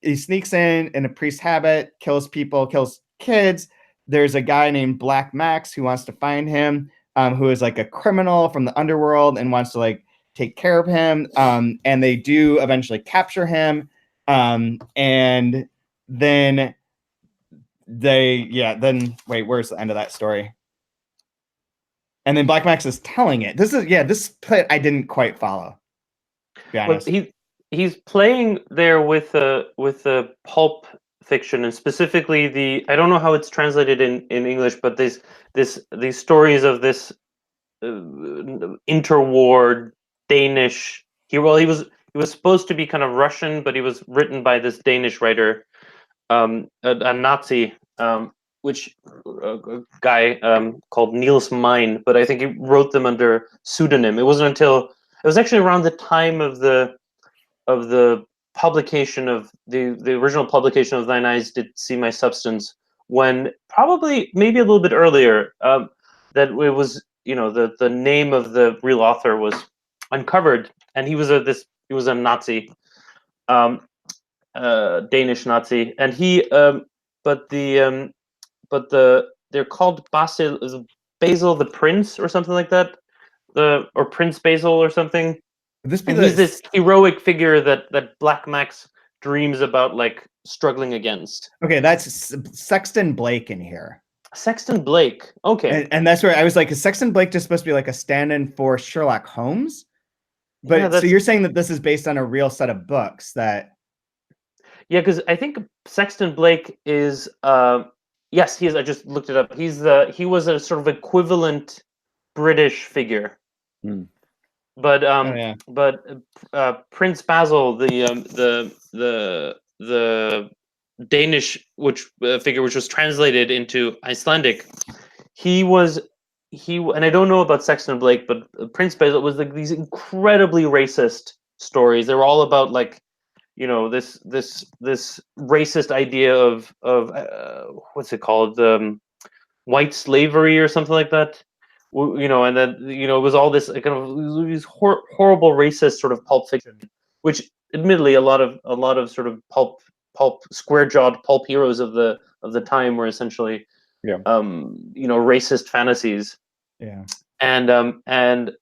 He sneaks in a priest habit, kills people, kills kids. There's a guy named Black Max who wants to find him. Who is like a criminal from the underworld and wants to like take care of him. And they do eventually capture him. And then wait, where's the end of that story? And then Black Max is telling it. This play I didn't quite follow, to be honest. Well, he's playing there with the pulp fiction, and specifically I don't know how it's translated in English, but these stories of this interwar Danish. He was supposed to be kind of Russian, but he was written by this Danish writer, a Nazi, which a guy called Niels Mine, but I think he wrote them under pseudonym. It was actually around the time of the publication of the original publication of Thine Eyes Did See My Substance, when probably maybe a little bit earlier, that it was, you know, the name of the real author was uncovered, and he was a Nazi, Danish Nazi, and he they're called Basil the Prince or something like that, or Prince Basil or something. He's this heroic figure that Black Max dreams about, like, struggling against. Okay, that's Sexton Blake in here. Sexton Blake. Okay. And that's where I was like, is Sexton Blake just supposed to be like a stand-in for Sherlock Holmes? But yeah, so you're saying that this is based on a real set of books that... Yeah, because I think Sexton Blake is... yes, he is. I just looked it up. He was a sort of equivalent British figure. Hmm. But Prince Basil, the Danish figure, which was translated into Icelandic, and I don't know about Sexton Blake, but Prince Basil was like these incredibly racist stories. They were all about, like, you know, this racist idea of what's it called, white slavery or something like that. You know, and then, you know, it was all this kind of these horrible racist sort of pulp fiction, which admittedly a lot of sort of pulp square-jawed pulp heroes of the time were essentially, you know, racist fantasies. Yeah. And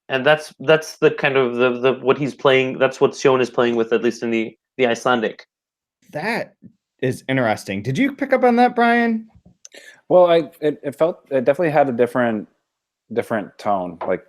that's the kind of the what he's playing. That's what Sjón is playing with, at least in the Icelandic. That is interesting. Did you pick up on that, Brian? Well, it definitely had a different tone, like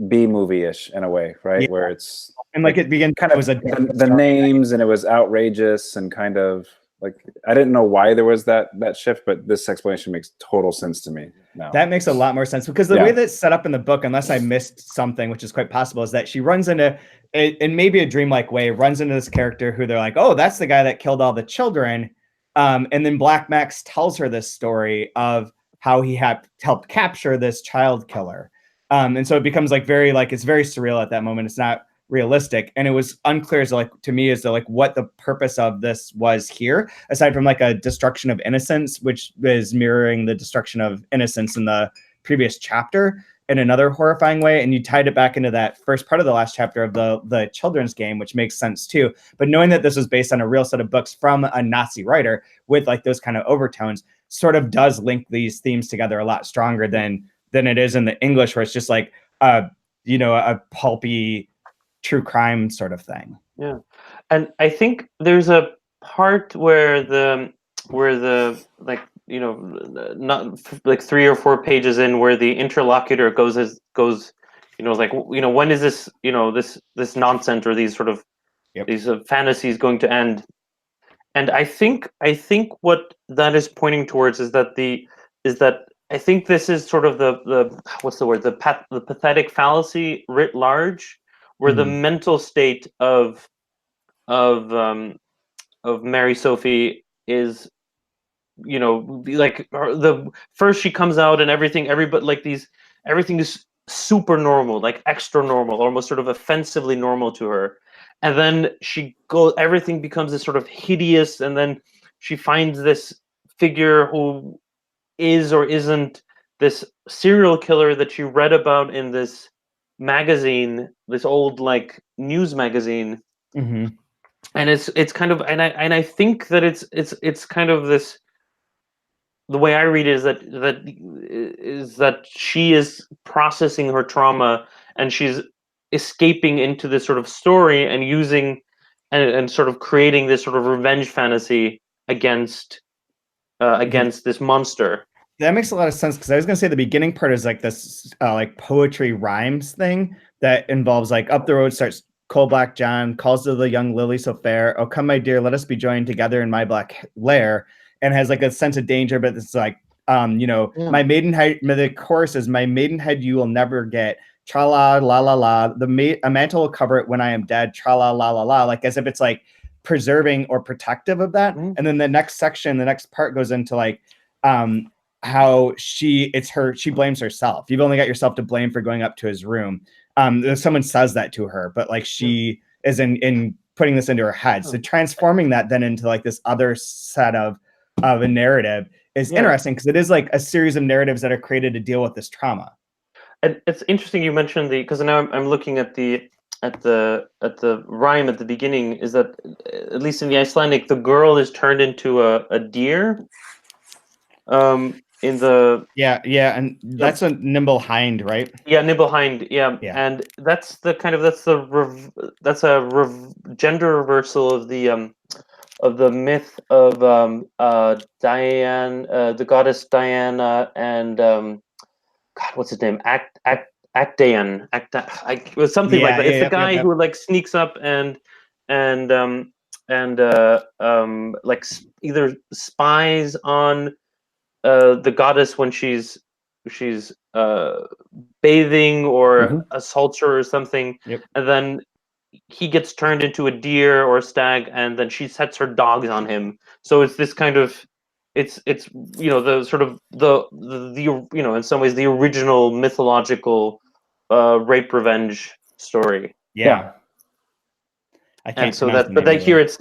B movie-ish in a way, right? Yeah. Where it's and like it began kind of was the names, and it was outrageous and kind of like, I didn't know why there was that shift, but this explanation makes total sense to me now. That makes a lot more sense, because the way that's set up in the book, unless I missed something, which is quite possible, is that she runs into, in maybe a dreamlike way, runs into this character who they're like, oh, that's the guy that killed all the children. And then Black Max tells her this story of how he had helped capture this child killer. And so it becomes like it's very surreal at that moment. It's not realistic. And it was unclear as to, like, to me, as to like what the purpose of this was here, aside from like a destruction of innocence, which is mirroring the destruction of innocence in the previous chapter in another horrifying way. And you tied it back into that first part of the last chapter of the children's game, which makes sense too. But knowing that this was based on a real set of books from a Nazi writer with like those kind of overtones, sort of does link these themes together a lot stronger than it is in the English, where it's just like you know, a pulpy true crime sort of thing. Yeah, and I think there's a part where the like, you know, not like 3 or 4 pages in, where the interlocutor goes, you know, like, you know, when is this, you know, this nonsense or these sort of these fantasies going to end? And I think what that is pointing towards is that I think this is sort of the what's the word, the pathetic fallacy writ large, where the mental state of Mary Sophie is, you know, like the first she comes out and everybody like everything is super normal, like extra normal, almost sort of offensively normal to her, and then everything becomes this sort of hideous, and then she finds this figure who is or isn't this serial killer that she read about in this magazine, this old like news magazine. And it's kind of, and I think that it's kind of this, the way I read it is that she is processing her trauma, and she's escaping into this sort of story and using and sort of creating this sort of revenge fantasy against this monster. That makes a lot of sense, because I was going to say the beginning part is like this like poetry rhymes thing that involves like, up the road starts coal black John, calls to the young lily so fair, oh come my dear, let us be joined together in my black lair, and has like a sense of danger, but it's like you know, my maidenhead, the chorus is, my maidenhead you will never get, tra la la la la, a mantle will cover it when I am dead, tra la la la la, like as if it's like preserving or protective of that. And then the next section, the next part goes into like how she blames herself. You've only got yourself to blame for going up to his room. Someone says that to her, but like she is in putting this into her head. So transforming that then into like this other set of a narrative is interesting, because it is like a series of narratives that are created to deal with this trauma. And it's interesting you mentioned because now I'm looking at the rhyme at the beginning, is that at least in the Icelandic, the girl is turned into a deer. In the and that's a nimble hind, right? Nimble hind, and that's a gender reversal of the myth of Diane, the goddess Diana, and God, what's his name? Actaeon. It was something like that. It's the guy who like sneaks up and like either spies on the goddess when she's bathing, or assaults her or something, and then he gets turned into a deer or a stag, and then she sets her dogs on him. So it's this kind of, it's you know, the sort of the you know, in some ways the original mythological rape revenge story. I can't. And so that, but here it's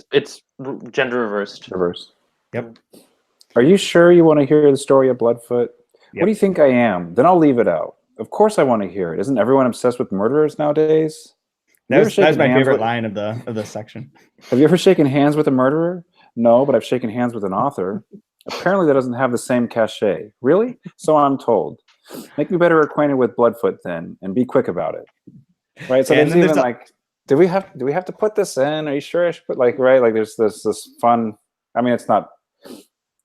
gender reversed. Yep. Are you sure you want to hear the story of Bloodfoot? What do you think I am? Then I'll leave it out. Of course I want to hear it. Isn't everyone obsessed with murderers nowadays? That's my favorite line of the section. Have you ever shaken hands with a murderer? No, but I've shaken hands with an author. Apparently that doesn't have the same cachet. Really? So I'm told. Make me better acquainted with Bloodfoot then, and be quick about it. Right? So there's even like, do we have to put this in? Are you sure I should put, like, right? Like there's this fun, I mean,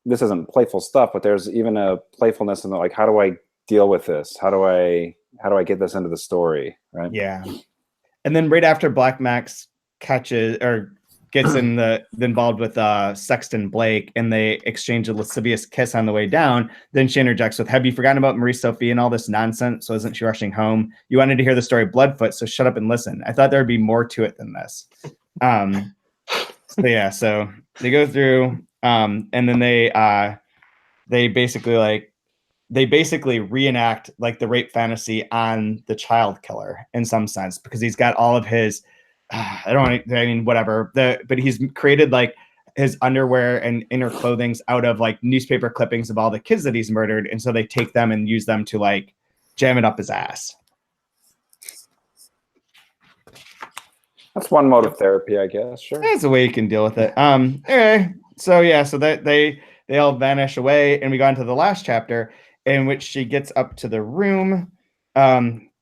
this isn't playful stuff, but there's even a playfulness in the, like, how do I deal with this? How do I get this into the story? Right? Yeah. And then right after Black Max catches or gets involved with Sexton Blake, and they exchange a lascivious kiss on the way down, then she interjects with, have you forgotten about Marie Sophie and all this nonsense? So isn't she rushing home? You wanted to hear the story of Bloodfoot, so shut up and listen. I thought there would be more to it than this. So they go through, and then they basically reenact like the rape fantasy on the child killer in some sense, because he's got all of his but he's created like his underwear and inner clothings out of like newspaper clippings of all the kids that he's murdered, and so they take them and use them to like jam it up his ass. That's one mode of therapy, I guess. Sure, that's a way you can deal with it. So that they all vanish away, and we go into the last chapter in which she gets up to the room.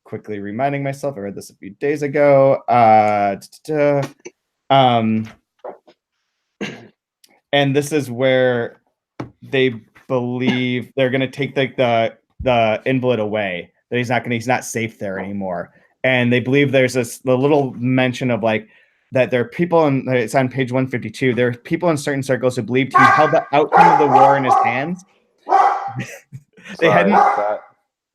Quickly reminding myself, I read this a few days ago. And this is where they believe they're going to take the invalid away. That he's not safe there anymore. And they believe there's the little mention of like that there are people, and it's on page 152. There are people in certain circles who believed he held the outcome of the war in his hands. They hadn't.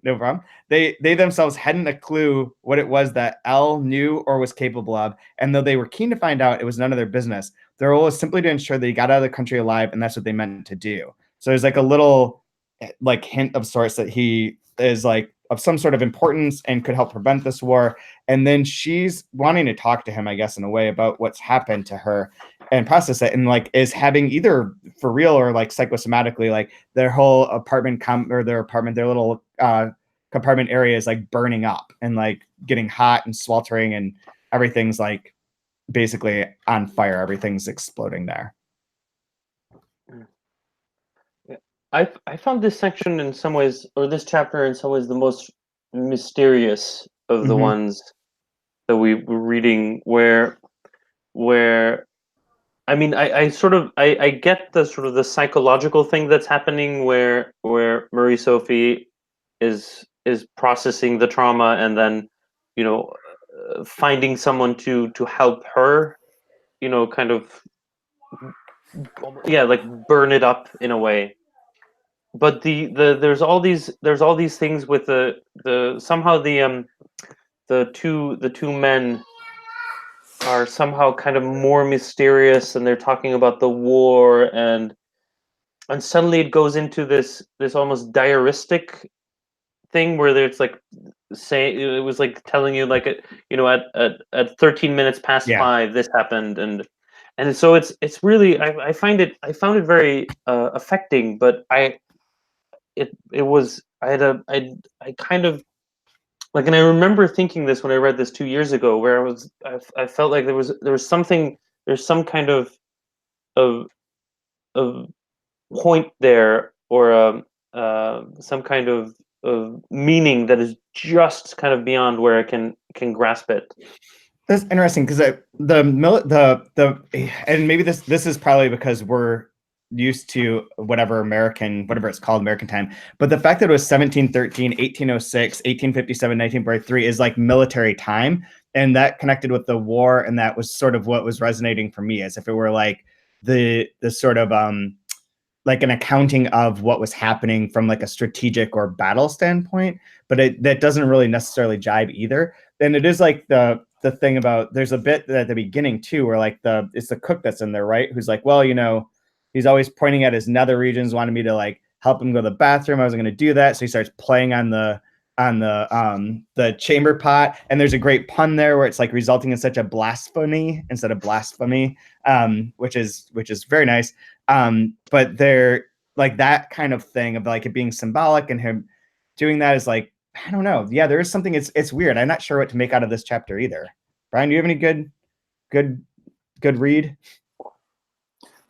No problem. They themselves hadn't a clue what it was that L knew or was capable of, and though they were keen to find out, it was none of their business. Their role was simply to ensure that he got out of the country alive, and that's what they meant to do. So there's like a little like hint of sorts that he is like of some sort of importance and could help prevent this war. And then she's wanting to talk to him, I guess, in a way about what's happened to her and process it, and like is having either for real or like psychosomatically, like their whole apartment their little compartment area is like burning up and like getting hot and sweltering, and everything's like basically on fire. Everything's exploding there. I found this section in some ways, or this chapter in some ways, the most mysterious of the ones that we were reading, where I mean, I get the sort of the psychological thing that's happening where Marie Sophie is processing the trauma, and then, you know, finding someone to help her, you know, kind of, yeah, like burn it up in a way. But there's all these things with the somehow the two men are somehow kind of more mysterious, and they're talking about the war, and suddenly it goes into this almost diaristic thing where it's like saying, it was like telling you like at 13 minutes past 5 this happened, and so it's really I found it very affecting, but I kind of like, and I remember thinking this when I read this 2 years ago, where I felt like there's some kind of point there, or some kind of meaning that is just kind of beyond where I can grasp it. That's interesting, because and maybe this is probably because we're used to whatever it's called, American time, but the fact that it was 1713, 1806, 1857, 1943 is like military time, and that connected with the war, and that was sort of what was resonating for me, as if it were like the sort of like an accounting of what was happening from like a strategic or battle standpoint, but that doesn't really necessarily jibe either. And it is like the thing about, there's a bit at the beginning too where like it's the cook that's in there, right, who's like, well, you know, he's always pointing at his nether regions, wanted me to like help him go to the bathroom. I wasn't going to do that. So he starts playing on the chamber pot. And there's a great pun there where it's like resulting in such a blasphemy instead of blasphemy, which is very nice. But they're like that kind of thing of like it being symbolic, and him doing that is like, I don't know. Yeah, there is something, it's weird. I'm not sure what to make out of this chapter either. Brian, do you have any good read?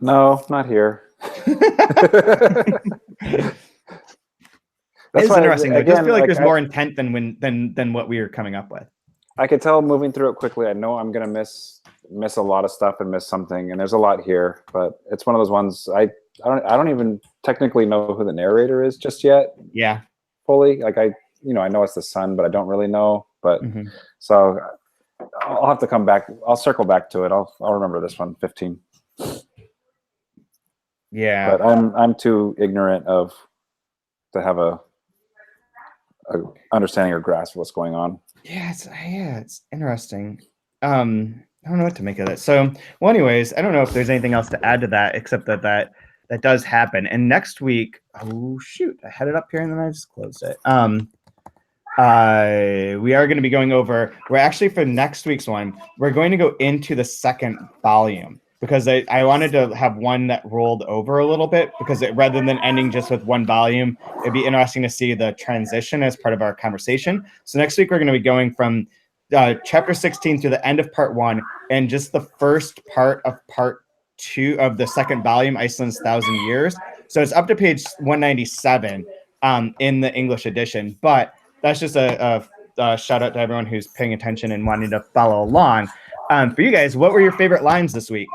No, not here. That's interesting. I just feel like there's more intent than what we were coming up with. I could tell moving through it quickly. I know I'm gonna miss a lot of stuff and miss something, and there's a lot here. But it's one of those ones I don't even technically know who the narrator is just yet. Yeah, fully. Like I know it's the son, but I don't really know. But so I'll have to come back. I'll circle back to it. I'll remember this one. 15. Yeah, but I'm too ignorant to have a understanding or grasp of what's going on. Yeah, it's interesting. I don't know what to make of it. So, well, anyways, I don't know if there's anything else to add to that, except that does happen. And next week, oh shoot, I had it up here and then I just closed it. We are going to be going over. We're actually, for next week's one, we're going to go into the second volume, because I wanted to have one that rolled over a little bit, because rather than ending just with one volume, it'd be interesting to see the transition as part of our conversation. So next week, we're going to be going from chapter 16 to the end of part 1, and just the first part of part 2 of the second volume, Iceland's 1,000 Years. So it's up to page 197 in the English edition. But that's just a shout out to everyone who's paying attention and wanting to follow along. For you guys, what were your favorite lines this week?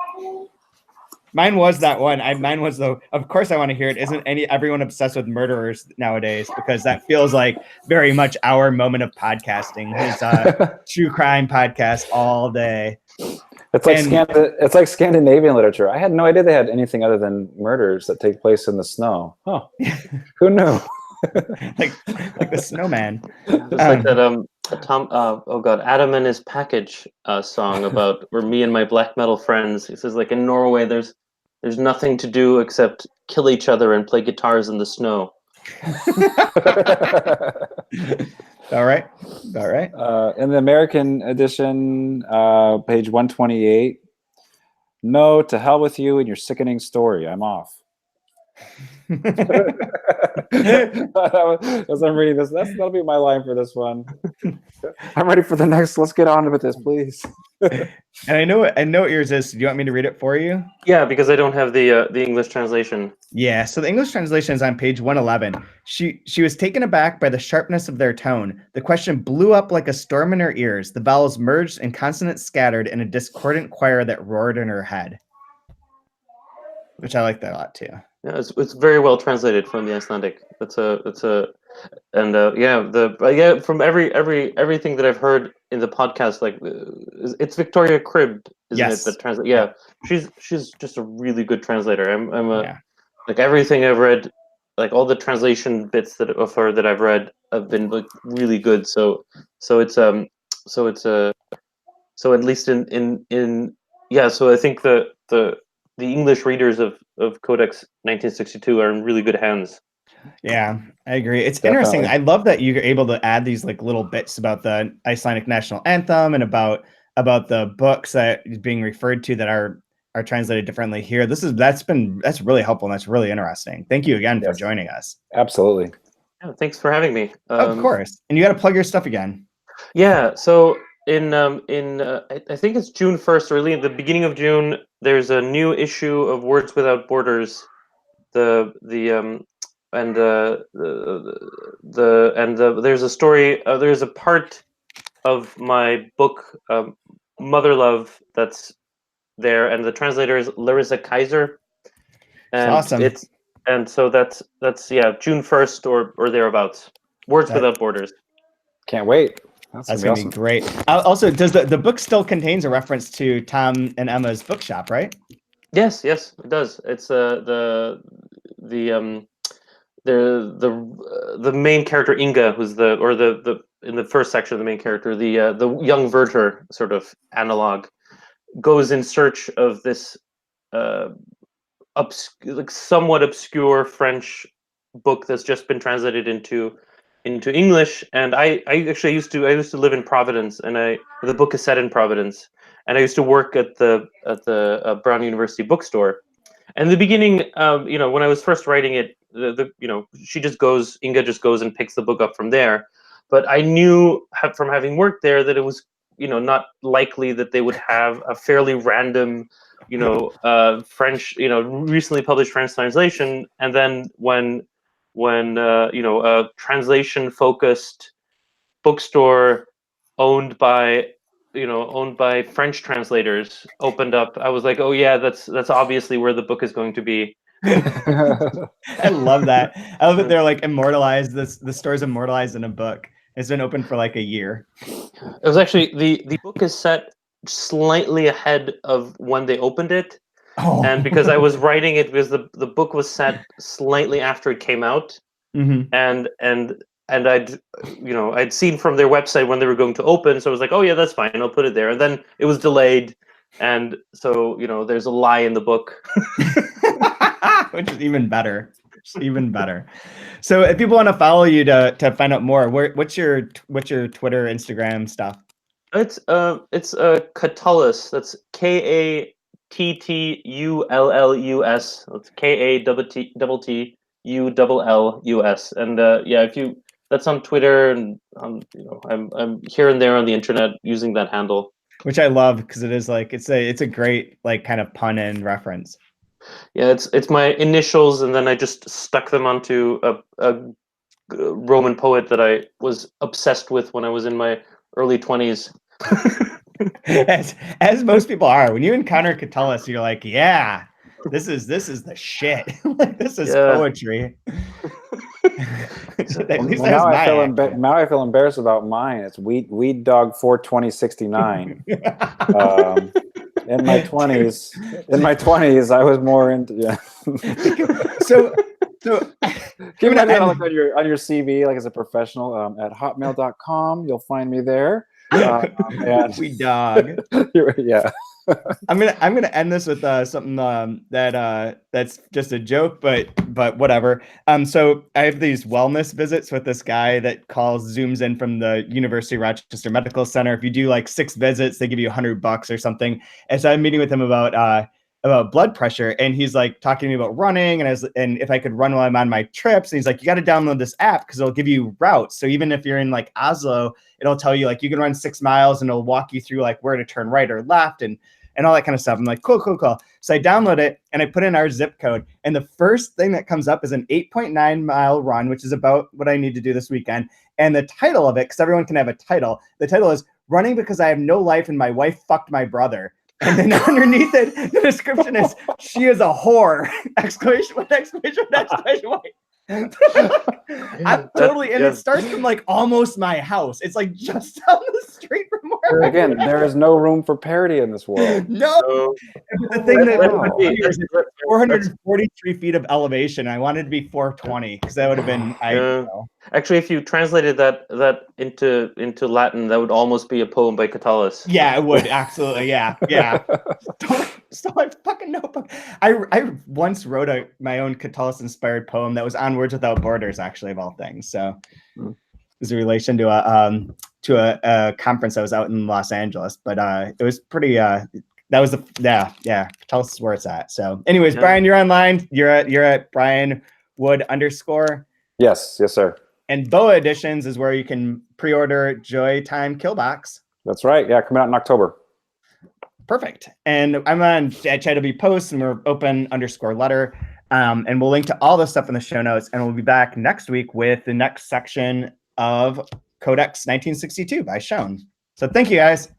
Mine was that one. Mine was though. Of course, I want to hear it. Isn't everyone obsessed with murderers nowadays? Because that feels like very much our moment of podcasting. His true crime podcast all day. It's like Scandinavian literature. I had no idea they had anything other than murders that take place in the snow. Oh, who knew? like the snowman. Just like that Adam and His Package song about where me and my black metal friends. He says like in Norway there's nothing to do except kill each other and play guitars in the snow. All right. In the American edition, page 128. No, to hell with you and your sickening story. I'm off. As I'm reading this, that'll be my line for this one. I'm ready for the next. Let's get on with this, please. And I know what yours is. Do you want me to read it for you? Yeah, because I don't have the English translation. Yeah, so the English translation is on page 111. She was taken aback by the sharpness of their tone. The question blew up like a storm in her ears. The vowels merged and consonants scattered in a discordant choir that roared in her head. Which I like that a lot too. Yeah, it's very well translated from the Icelandic. From everything that I've heard in the podcast, like it's Victoria Cribb, isn't it? That translate. Yeah, she's just a really good translator. Like everything I've read, like all the translation bits of her that I've read have been like really good. So at least in So I think the English readers of Codex 1962 are in really good hands. Yeah, I agree. It's Definitely. interesting. I love that you're able to add these like little bits about the Icelandic national anthem and about the books that is being referred to that are translated differently here. That's really helpful and that's really interesting. Thank you again for joining us. Absolutely. Yeah, thanks for having me. Of course. And you got to plug your stuff again. Yeah. So I think it's June 1st, or really at the beginning of June, there's a new issue of Words Without Borders. There's a story. There's a part of my book, Mother Love, that's there, and the translator is Larissa Kaiser. And awesome. So that's June 1st or thereabouts. Words Without Borders. Can't wait. That's gonna be great. Also, does the book still contains a reference to Tom and Emma's bookshop, right? Yes, it does. It's the main character Inga, who's in the first section of the main character, the young Werther sort of analog, goes in search of this somewhat obscure French book that's just been translated into English. And I used to live in Providence, and the book is set in Providence, and I used to work at the Brown University bookstore. And in the beginning, when I was first writing it, Inga just goes and picks the book up from there. But I knew from having worked there that it was, not likely that they would have a fairly random, French, recently published French translation. And then when a translation-focused bookstore owned by French translators opened up, I was like, oh yeah, that's obviously where the book is going to be. I love that. I love that they're like immortalized. The store's immortalized in a book. It's been open for like a year. It was actually the book is set slightly ahead of when they opened it. Oh. And because I was writing it, because the book was set slightly after it came out, and I'd seen from their website when they were going to open, so I was like, oh yeah, that's fine, I'll put it there. And then it was delayed, and so there's a lie in the book, which is even better. So if people want to follow you to find out more, what's your Twitter, Instagram stuff? It's Catullus. That's Kattullus. It's KATTULLUS. And that's on Twitter, and I'm here and there on the internet using that handle. Which I love, because it is like it's a great like kind of pun and reference. Yeah, it's my initials, and then I just stuck them onto a Roman poet that I was obsessed with when I was in my early 20s. as most people are. When you encounter Catullus, you're like, yeah, this is the shit. Like, this is poetry. At least Well, that's now my accent. now I feel embarrassed about mine. It's Weed Dog 42069. In my 20s, I was more into So keep my name like on your CV, like as a professional, at hotmail.com. You'll find me there. And Weed Dog. Yeah. I'm gonna end this with something that's just a joke, but whatever. So I have these wellness visits with this guy that zooms in from the University of Rochester Medical Center. If you do like 6 visits, they give you $100 or something. And so I'm meeting with him about blood pressure, and he's like talking to me about running, and if I could run while I'm on my trips. And he's like, you got to download this app because it'll give you routes. So even if you're in like Oslo, it'll tell you like you can run 6 miles, and it'll walk you through like where to turn right or left and all that kind of stuff. I'm like, cool. So I download it and I put in our zip code. And the first thing that comes up is an 8.9 mile run, which is about what I need to do this weekend. And the title of it, because everyone can have a title, the title is "Running Because I Have No Life and My Wife Fucked My Brother." And then underneath it, the description is, "She is a whore!" Exclamation point! I'm totally, and it starts from like almost my house. It's like just down the street from where Again, there is no room for parody in this world. No. So, the thing that that's- is 443 feet of elevation. I wanted to be 420 because that would have been Actually, if you translated that into Latin, that would almost be a poem by Catullus. Yeah, it would absolutely. Yeah. Don't my fucking notebook. I once wrote my own Catullus inspired poem that was on Words Without Borders, actually, of all things. So there's a relation to a conference I was out in Los Angeles, but it was pretty. That was Catullus is where it's at. So, anyways, Brian, you're online. You're at Brian Wood _. Yes, sir. And Boa Editions is where you can pre-order Joy Time Killbox. That's right. Yeah, coming out in October. Perfect. And I'm on at ChatWB Posts, and we're open _letter. And we'll link to all this stuff in the show notes. And we'll be back next week with the next section of CoDex 1962 by Sjón. So thank you, guys.